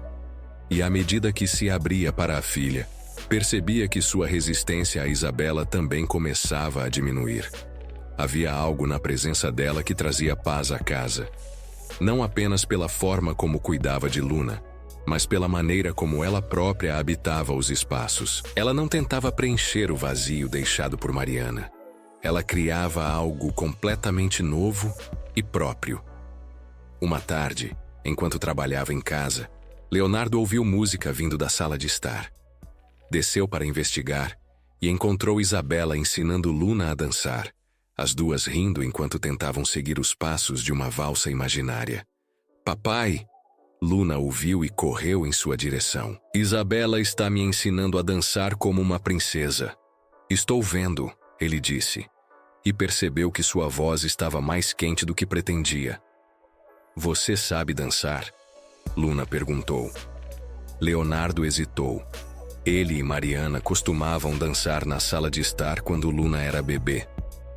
B: E à medida que se abria para a filha, percebia que sua resistência a Isabela também começava a diminuir. Havia algo na presença dela que trazia paz à casa. Não apenas pela forma como cuidava de Luna, mas pela maneira como ela própria habitava os espaços. Ela não tentava preencher o vazio deixado por Mariana. Ela criava algo completamente novo e próprio. Uma tarde, enquanto trabalhava em casa, Leonardo ouviu música vindo da sala de estar. Desceu para investigar e encontrou Isabela ensinando Luna a dançar, as duas rindo enquanto tentavam seguir os passos de uma valsa imaginária. Papai! Luna o viu e correu em sua direção. Isabela está me ensinando a dançar como uma princesa. Estou vendo, ele disse, e percebeu que sua voz estava mais quente do que pretendia. Você sabe dançar? Luna perguntou. Leonardo hesitou. Ele e Mariana costumavam dançar na sala de estar quando Luna era bebê.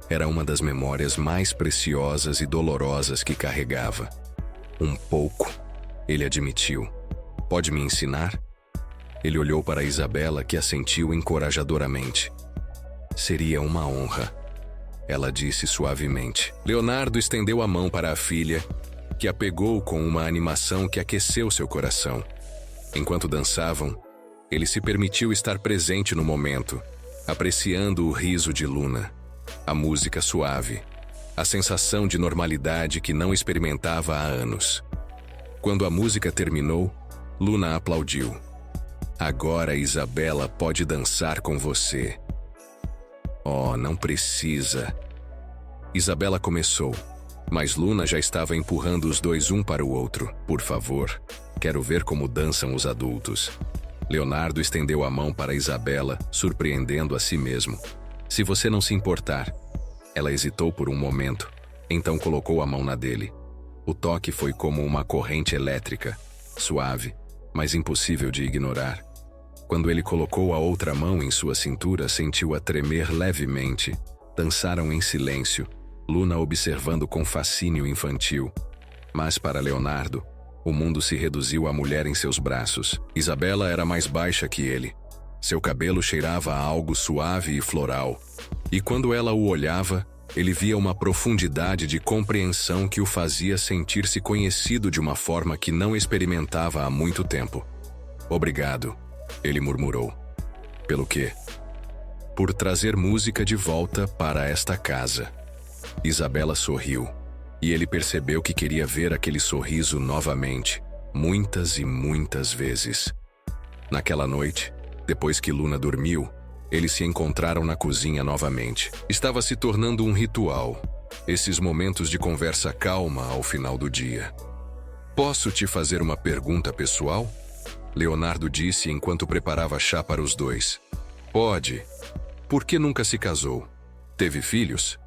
B: Era uma das memórias mais preciosas e dolorosas que carregava. Um pouco, ele admitiu. Pode me ensinar? Ele olhou para Isabela, que assentiu encorajadoramente. Seria uma honra, ela disse suavemente. Leonardo estendeu a mão para a filha, que a pegou com uma animação que aqueceu seu coração. Enquanto dançavam, ele se permitiu estar presente no momento, apreciando o riso de Luna, a música suave, a sensação de normalidade que não experimentava há anos. Quando a música terminou, Luna aplaudiu. Agora Isabela pode dançar com você. Oh, não precisa. Isabela começou, mas Luna já estava empurrando os dois um para o outro. Por favor, quero ver como dançam os adultos. Leonardo estendeu a mão para Isabela, surpreendendo a si mesmo. Se você não se importar. Ela hesitou por um momento, então colocou a mão na dele. O toque foi como uma corrente elétrica, suave, mas impossível de ignorar. Quando ele colocou a outra mão em sua cintura, sentiu-a tremer levemente. Dançaram em silêncio, Luna observando com fascínio infantil. Mas para Leonardo, o mundo se reduziu à mulher em seus braços. Isabela era mais baixa que ele. Seu cabelo cheirava a algo suave e floral. E quando ela o olhava, ele via uma profundidade de compreensão que o fazia sentir-se conhecido de uma forma que não experimentava há muito tempo. Obrigado, ele murmurou. Pelo quê? Por trazer música de volta para esta casa. Isabela sorriu, e ele percebeu que queria ver aquele sorriso novamente, muitas e muitas vezes. Naquela noite, depois que Luna dormiu, eles se encontraram na cozinha novamente. Estava se tornando um ritual, esses momentos de conversa calma ao final do dia. Posso te fazer uma pergunta pessoal? Leonardo disse enquanto preparava chá para os dois. Pode. Por que nunca se casou? Teve filhos?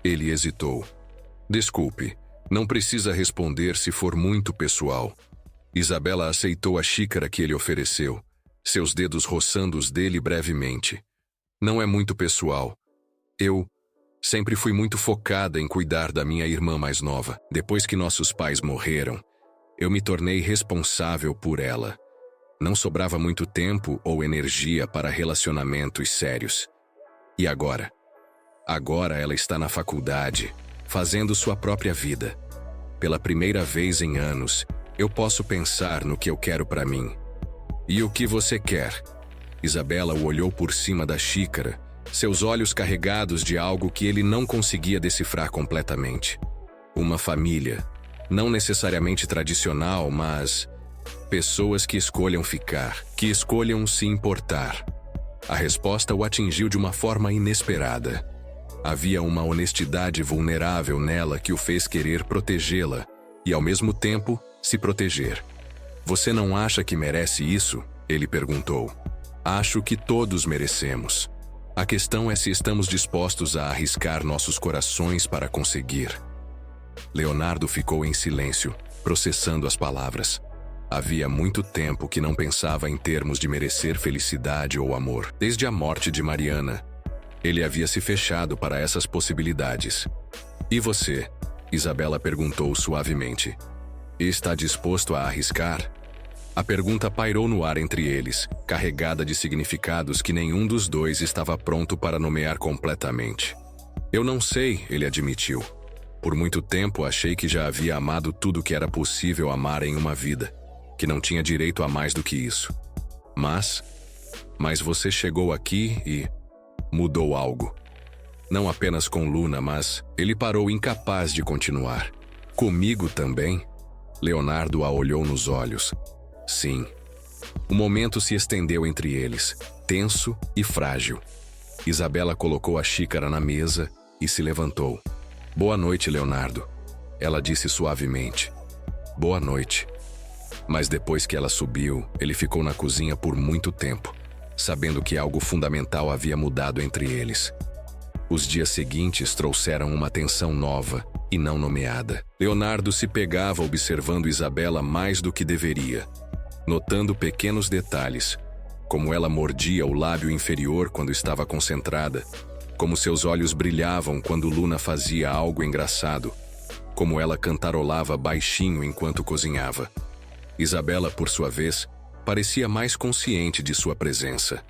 B: Ele hesitou. Desculpe, não precisa responder se for muito pessoal. Isabela aceitou a xícara que ele ofereceu, seus dedos roçando os dele brevemente. Não é muito pessoal. Eu sempre fui muito focada em cuidar da minha irmã mais nova. Depois que nossos pais morreram, eu me tornei responsável por ela. Não sobrava muito tempo ou energia para relacionamentos sérios. E agora? Agora ela está na faculdade, fazendo sua própria vida. Pela primeira vez em anos, eu posso pensar no que eu quero para mim. E o que você quer? Isabela o olhou por cima da xícara, seus olhos carregados de algo que ele não conseguia decifrar completamente. Uma família, não necessariamente tradicional, mas pessoas que escolham ficar, que escolham se importar. A resposta o atingiu de uma forma inesperada. Havia uma honestidade vulnerável nela que o fez querer protegê-la e, ao mesmo tempo, se proteger. Você não acha que merece isso? Ele perguntou. Acho que todos merecemos. A questão é se estamos dispostos a arriscar nossos corações para conseguir. Leonardo ficou em silêncio, processando as palavras. Havia muito tempo que não pensava em termos de merecer felicidade ou amor. Desde a morte de Mariana, ele havia se fechado para essas possibilidades. E você? Isabela perguntou suavemente. Está disposto a arriscar? A pergunta pairou no ar entre eles, carregada de significados que nenhum dos dois estava pronto para nomear completamente. Eu não sei, ele admitiu. Por muito tempo achei que já havia amado tudo que era possível amar em uma vida, que não tinha direito a mais do que isso. Mas você chegou aqui e mudou algo. Não apenas com Luna, mas ele parou incapaz de continuar. Comigo também? Leonardo a olhou nos olhos. Sim. O momento se estendeu entre eles, tenso e frágil. Isabela colocou a xícara na mesa e se levantou. Boa noite, Leonardo. Ela disse suavemente. Boa noite. Mas depois que ela subiu, ele ficou na cozinha por muito tempo, sabendo que algo fundamental havia mudado entre eles. Os dias seguintes trouxeram uma tensão nova e não nomeada. Leonardo se pegava observando Isabela mais do que deveria, notando pequenos detalhes, como ela mordia o lábio inferior quando estava concentrada, como seus olhos brilhavam quando Luna fazia algo engraçado, como ela cantarolava baixinho enquanto cozinhava. Isabela, por sua vez, parecia mais consciente de sua presença.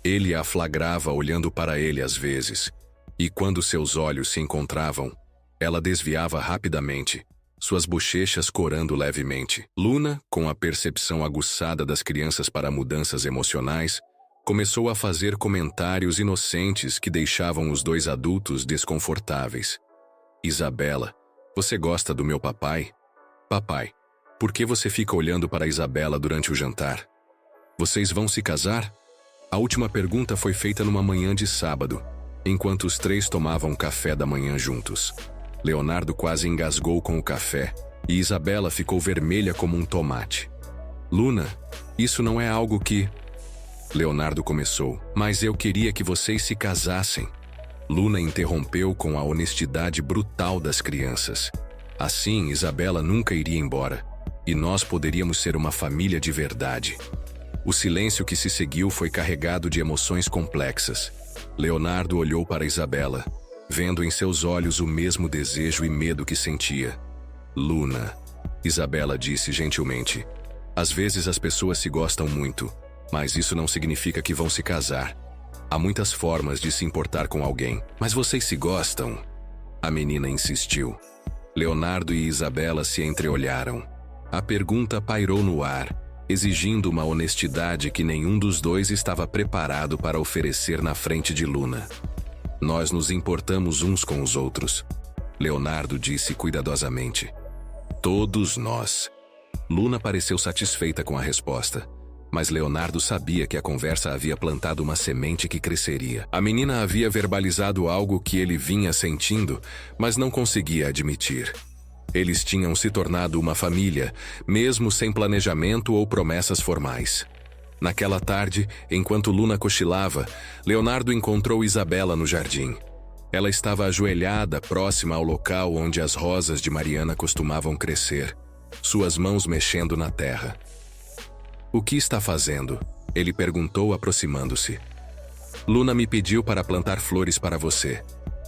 B: Ele a flagrava olhando para ele às vezes, e quando seus olhos se encontravam, ela desviava rapidamente, suas bochechas corando levemente. Luna, com a percepção aguçada das crianças para mudanças emocionais, começou a fazer comentários inocentes que deixavam os dois adultos desconfortáveis. Isabela, você gosta do meu papai? Papai, por que você fica olhando para Isabela durante o jantar? Vocês vão se casar? A última pergunta foi feita numa manhã de sábado, enquanto os três tomavam café da manhã juntos. Leonardo quase engasgou com o café, e Isabela ficou vermelha como um tomate. Luna, isso não é algo que... Leonardo começou, mas eu queria que vocês se casassem. Luna interrompeu com a honestidade brutal das crianças. Assim, Isabela nunca iria embora, e nós poderíamos ser uma família de verdade. O silêncio que se seguiu foi carregado de emoções complexas. Leonardo olhou para Isabela, vendo em seus olhos o mesmo desejo e medo que sentia. Luna, Isabela disse gentilmente, às vezes as pessoas se gostam muito, mas isso não significa que vão se casar. Há muitas formas de se importar com alguém, mas vocês se gostam? A menina insistiu. Leonardo e Isabela se entreolharam. A pergunta pairou no ar, exigindo uma honestidade que nenhum dos dois estava preparado para oferecer na frente de Luna. Nós nos importamos uns com os outros, Leonardo disse cuidadosamente. Todos nós. Luna pareceu satisfeita com a resposta, mas Leonardo sabia que a conversa havia plantado uma semente que cresceria. A menina havia verbalizado algo que ele vinha sentindo, mas não conseguia admitir. Eles tinham se tornado uma família, mesmo sem planejamento ou promessas formais. Naquela tarde, enquanto Luna cochilava, Leonardo encontrou Isabela no jardim. Ela estava ajoelhada próxima ao local onde as rosas de Mariana costumavam crescer, suas mãos mexendo na terra. O que está fazendo? Ele perguntou aproximando-se. Luna me pediu para plantar flores para você.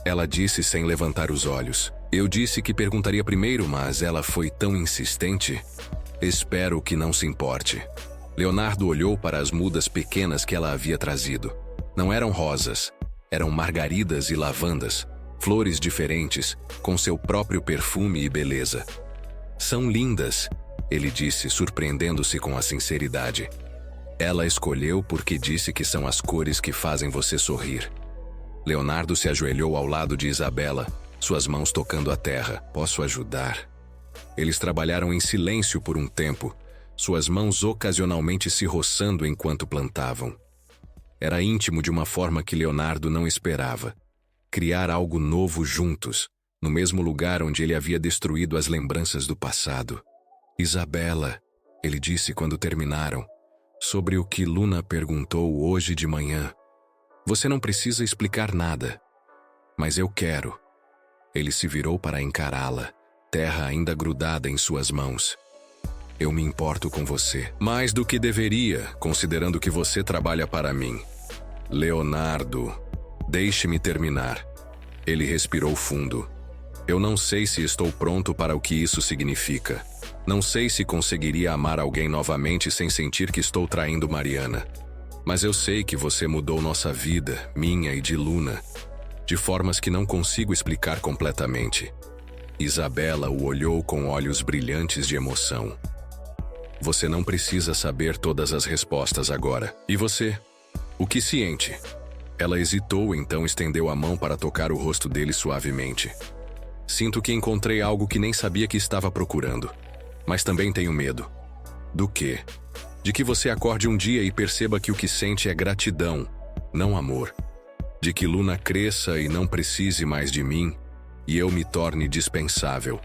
B: Ela disse sem levantar os olhos. Eu disse que perguntaria primeiro, mas ela foi tão insistente. Espero que não se importe. Leonardo olhou para as mudas pequenas que ela havia trazido. Não eram rosas, eram margaridas e lavandas, flores diferentes, com seu próprio perfume e beleza. São lindas, ele disse, surpreendendo-se com a sinceridade. Ela escolheu porque disse que são as cores que fazem você sorrir. Leonardo se ajoelhou ao lado de Isabela, suas mãos tocando a terra. Posso ajudar? Eles trabalharam em silêncio por um tempo, suas mãos ocasionalmente se roçando enquanto plantavam. Era íntimo de uma forma que Leonardo não esperava. Criar algo novo juntos, no mesmo lugar onde ele havia destruído as lembranças do passado. Isabela, ele disse quando terminaram, sobre o que Luna perguntou hoje de manhã. Você não precisa explicar nada, mas eu quero. Ele se virou para encará-la, terra ainda grudada em suas mãos. Eu me importo com você, mais do que deveria, considerando que você trabalha para mim. Leonardo, deixe-me terminar. Ele respirou fundo. Eu não sei se estou pronto para o que isso significa. Não sei se conseguiria amar alguém novamente sem sentir que estou traindo Mariana. Mas eu sei que você mudou nossa vida, minha e de Luna, de formas que não consigo explicar completamente. Isabela o olhou com olhos brilhantes de emoção. Você não precisa saber todas as respostas agora. E você? O que sente? Ela hesitou, então estendeu a mão para tocar o rosto dele suavemente. Sinto que encontrei algo que nem sabia que estava procurando. Mas também tenho medo. Do quê? De que você acorde um dia e perceba que o que sente é gratidão, não amor. De que Luna cresça e não precise mais de mim, e eu me torne dispensável.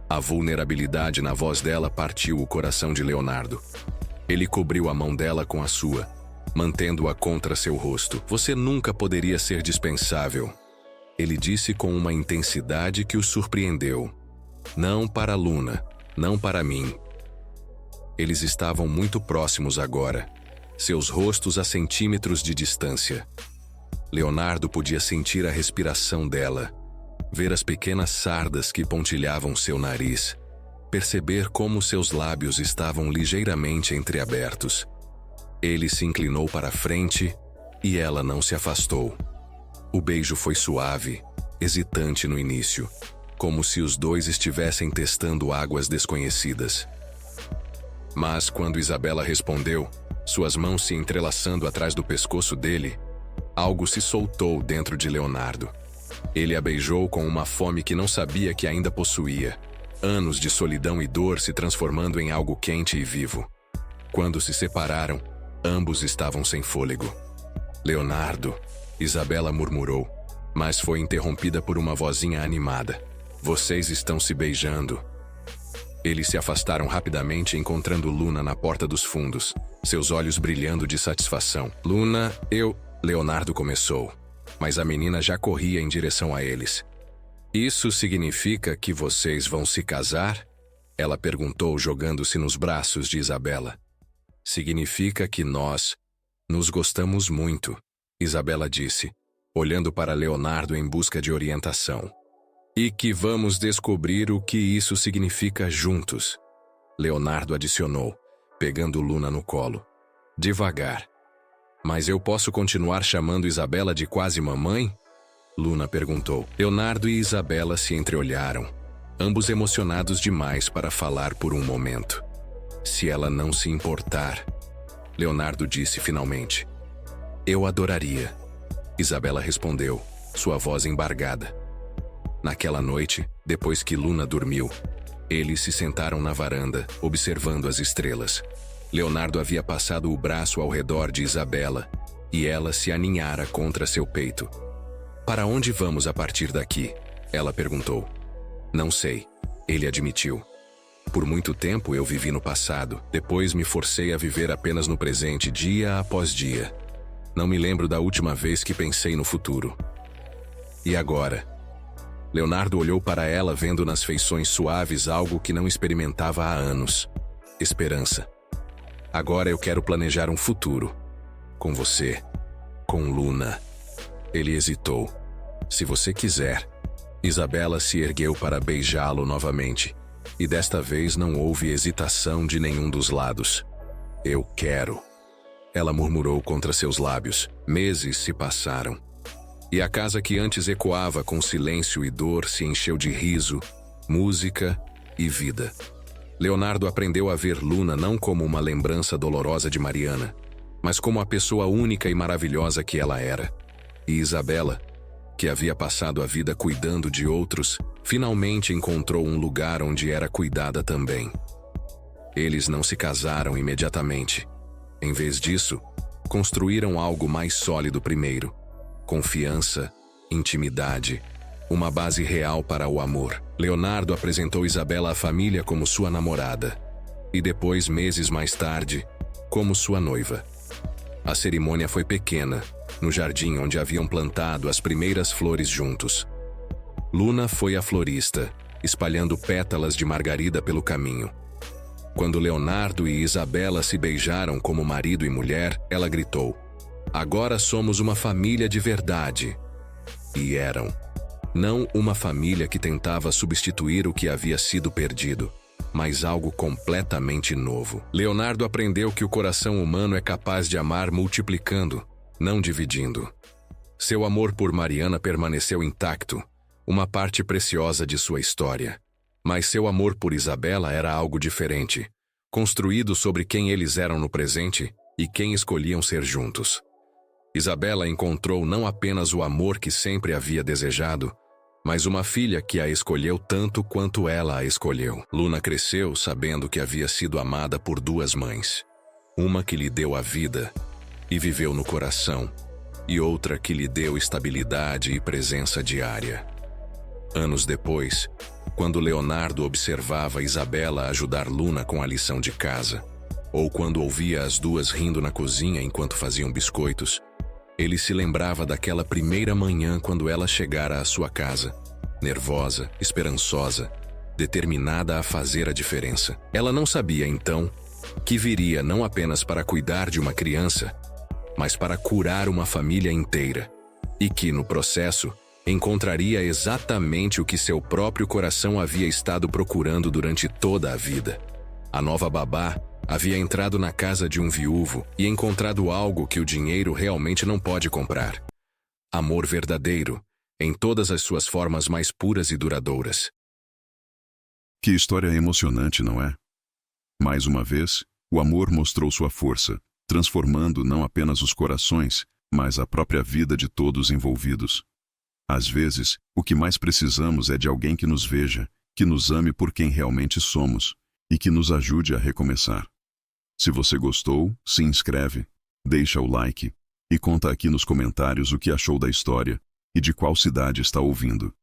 B: A vulnerabilidade na voz dela partiu o coração de Leonardo. Ele cobriu a mão dela com a sua, mantendo-a contra seu rosto. Você nunca poderia ser dispensável, ele disse com uma intensidade que o surpreendeu. Não para Luna, não para mim. Eles estavam muito próximos agora, seus rostos a centímetros de distância. Leonardo podia sentir a respiração dela, ver as pequenas sardas que pontilhavam seu nariz. perceber como seus lábios estavam ligeiramente entreabertos. Ele se inclinou para a frente e ela não se afastou. O beijo foi suave, hesitante no início, como se os dois estivessem testando águas desconhecidas. Mas quando Isabela respondeu, suas mãos se entrelaçando atrás do pescoço dele, algo se soltou dentro de Leonardo. Ele a beijou com uma fome que não sabia que ainda possuía, anos de solidão e dor se transformando em algo quente e vivo. Quando se separaram, ambos estavam sem fôlego. Leonardo, Isabela murmurou, mas foi interrompida por uma vozinha animada. Vocês estão se beijando. Eles se afastaram rapidamente, encontrando Luna na porta dos fundos, seus olhos brilhando de satisfação. Luna, Leonardo começou, mas a menina já corria em direção a eles. Isso significa que vocês vão se casar? Ela perguntou, jogando-se nos braços de Isabela. Significa que nós nos gostamos muito, Isabela disse, olhando para Leonardo em busca de orientação. E que vamos descobrir o que isso significa juntos, Leonardo adicionou, pegando Luna no colo. Devagar. Mas eu posso continuar chamando Isabela de quase mamãe? Luna perguntou. Leonardo e Isabela se entreolharam, ambos emocionados demais para falar por um momento. Se ela não se importar, Leonardo disse finalmente. Eu adoraria, Isabela respondeu, sua voz embargada. Naquela noite, depois que Luna dormiu, eles se sentaram na varanda, observando as estrelas. Leonardo havia passado o braço ao redor de Isabela e ela se aninhara contra seu peito. Para onde vamos a partir daqui? Ela perguntou. Não sei, ele admitiu. Por muito tempo eu vivi no passado, depois me forcei a viver apenas no presente, dia após dia. Não me lembro da última vez que pensei no futuro. E agora? Leonardo olhou para ela, vendo nas feições suaves algo que não experimentava há anos. Esperança. Agora eu quero planejar um futuro. Com você. Com Luna. Ele hesitou. Se você quiser. Isabela se ergueu para beijá-lo novamente. E desta vez não houve hesitação de nenhum dos lados. Eu quero. Ela murmurou contra seus lábios. Meses se passaram. E a casa que antes ecoava com silêncio e dor se encheu de riso, música e vida. Leonardo aprendeu a ver Luna não como uma lembrança dolorosa de Mariana, mas como a pessoa única e maravilhosa que ela era. E Isabela, que havia passado a vida cuidando de outros, finalmente encontrou um lugar onde era cuidada também. Eles não se casaram imediatamente. Em vez disso, construíram algo mais sólido primeiro. Confiança, intimidade, uma base real para o amor. Leonardo apresentou Isabela à família como sua namorada, e depois, meses mais tarde, como sua noiva. A cerimônia foi pequena, no jardim onde haviam plantado as primeiras flores juntos. Luna foi a florista, espalhando pétalas de margarida pelo caminho. Quando Leonardo e Isabela se beijaram como marido e mulher, ela gritou: Agora somos uma família de verdade. E eram. Não uma família que tentava substituir o que havia sido perdido, mas algo completamente novo. Leonardo aprendeu que o coração humano é capaz de amar multiplicando, não dividindo. Seu amor por Mariana permaneceu intacto, uma parte preciosa de sua história. Mas seu amor por Isabela era algo diferente, construído sobre quem eles eram no presente e quem escolhiam ser juntos. Isabela encontrou não apenas o amor que sempre havia desejado, mas uma filha que a escolheu tanto quanto ela a escolheu. Luna cresceu sabendo que havia sido amada por duas mães. Uma que lhe deu a vida e viveu no coração, e outra que lhe deu estabilidade e presença diária. Anos depois, quando Leonardo observava Isabela ajudar Luna com a lição de casa, ou quando ouvia as duas rindo na cozinha enquanto faziam biscoitos, ele se lembrava daquela primeira manhã quando ela chegara à sua casa, nervosa, esperançosa, determinada a fazer a diferença. Ela não sabia, então, que viria não apenas para cuidar de uma criança, mas para curar uma família inteira, e que, no processo, encontraria exatamente o que seu próprio coração havia estado procurando durante toda a vida. A nova babá havia entrado na casa de um viúvo e encontrado algo que o dinheiro realmente não pode comprar: amor verdadeiro, em todas as suas formas mais puras e duradouras.
A: Que história emocionante, não é? Mais uma vez, o amor mostrou sua força, transformando não apenas os corações, mas a própria vida de todos envolvidos. Às vezes, o que mais precisamos é de alguém que nos veja, que nos ame por quem realmente somos e que nos ajude a recomeçar. Se você gostou, se inscreve, deixa o like e conta aqui nos comentários o que achou da história e de qual cidade está ouvindo.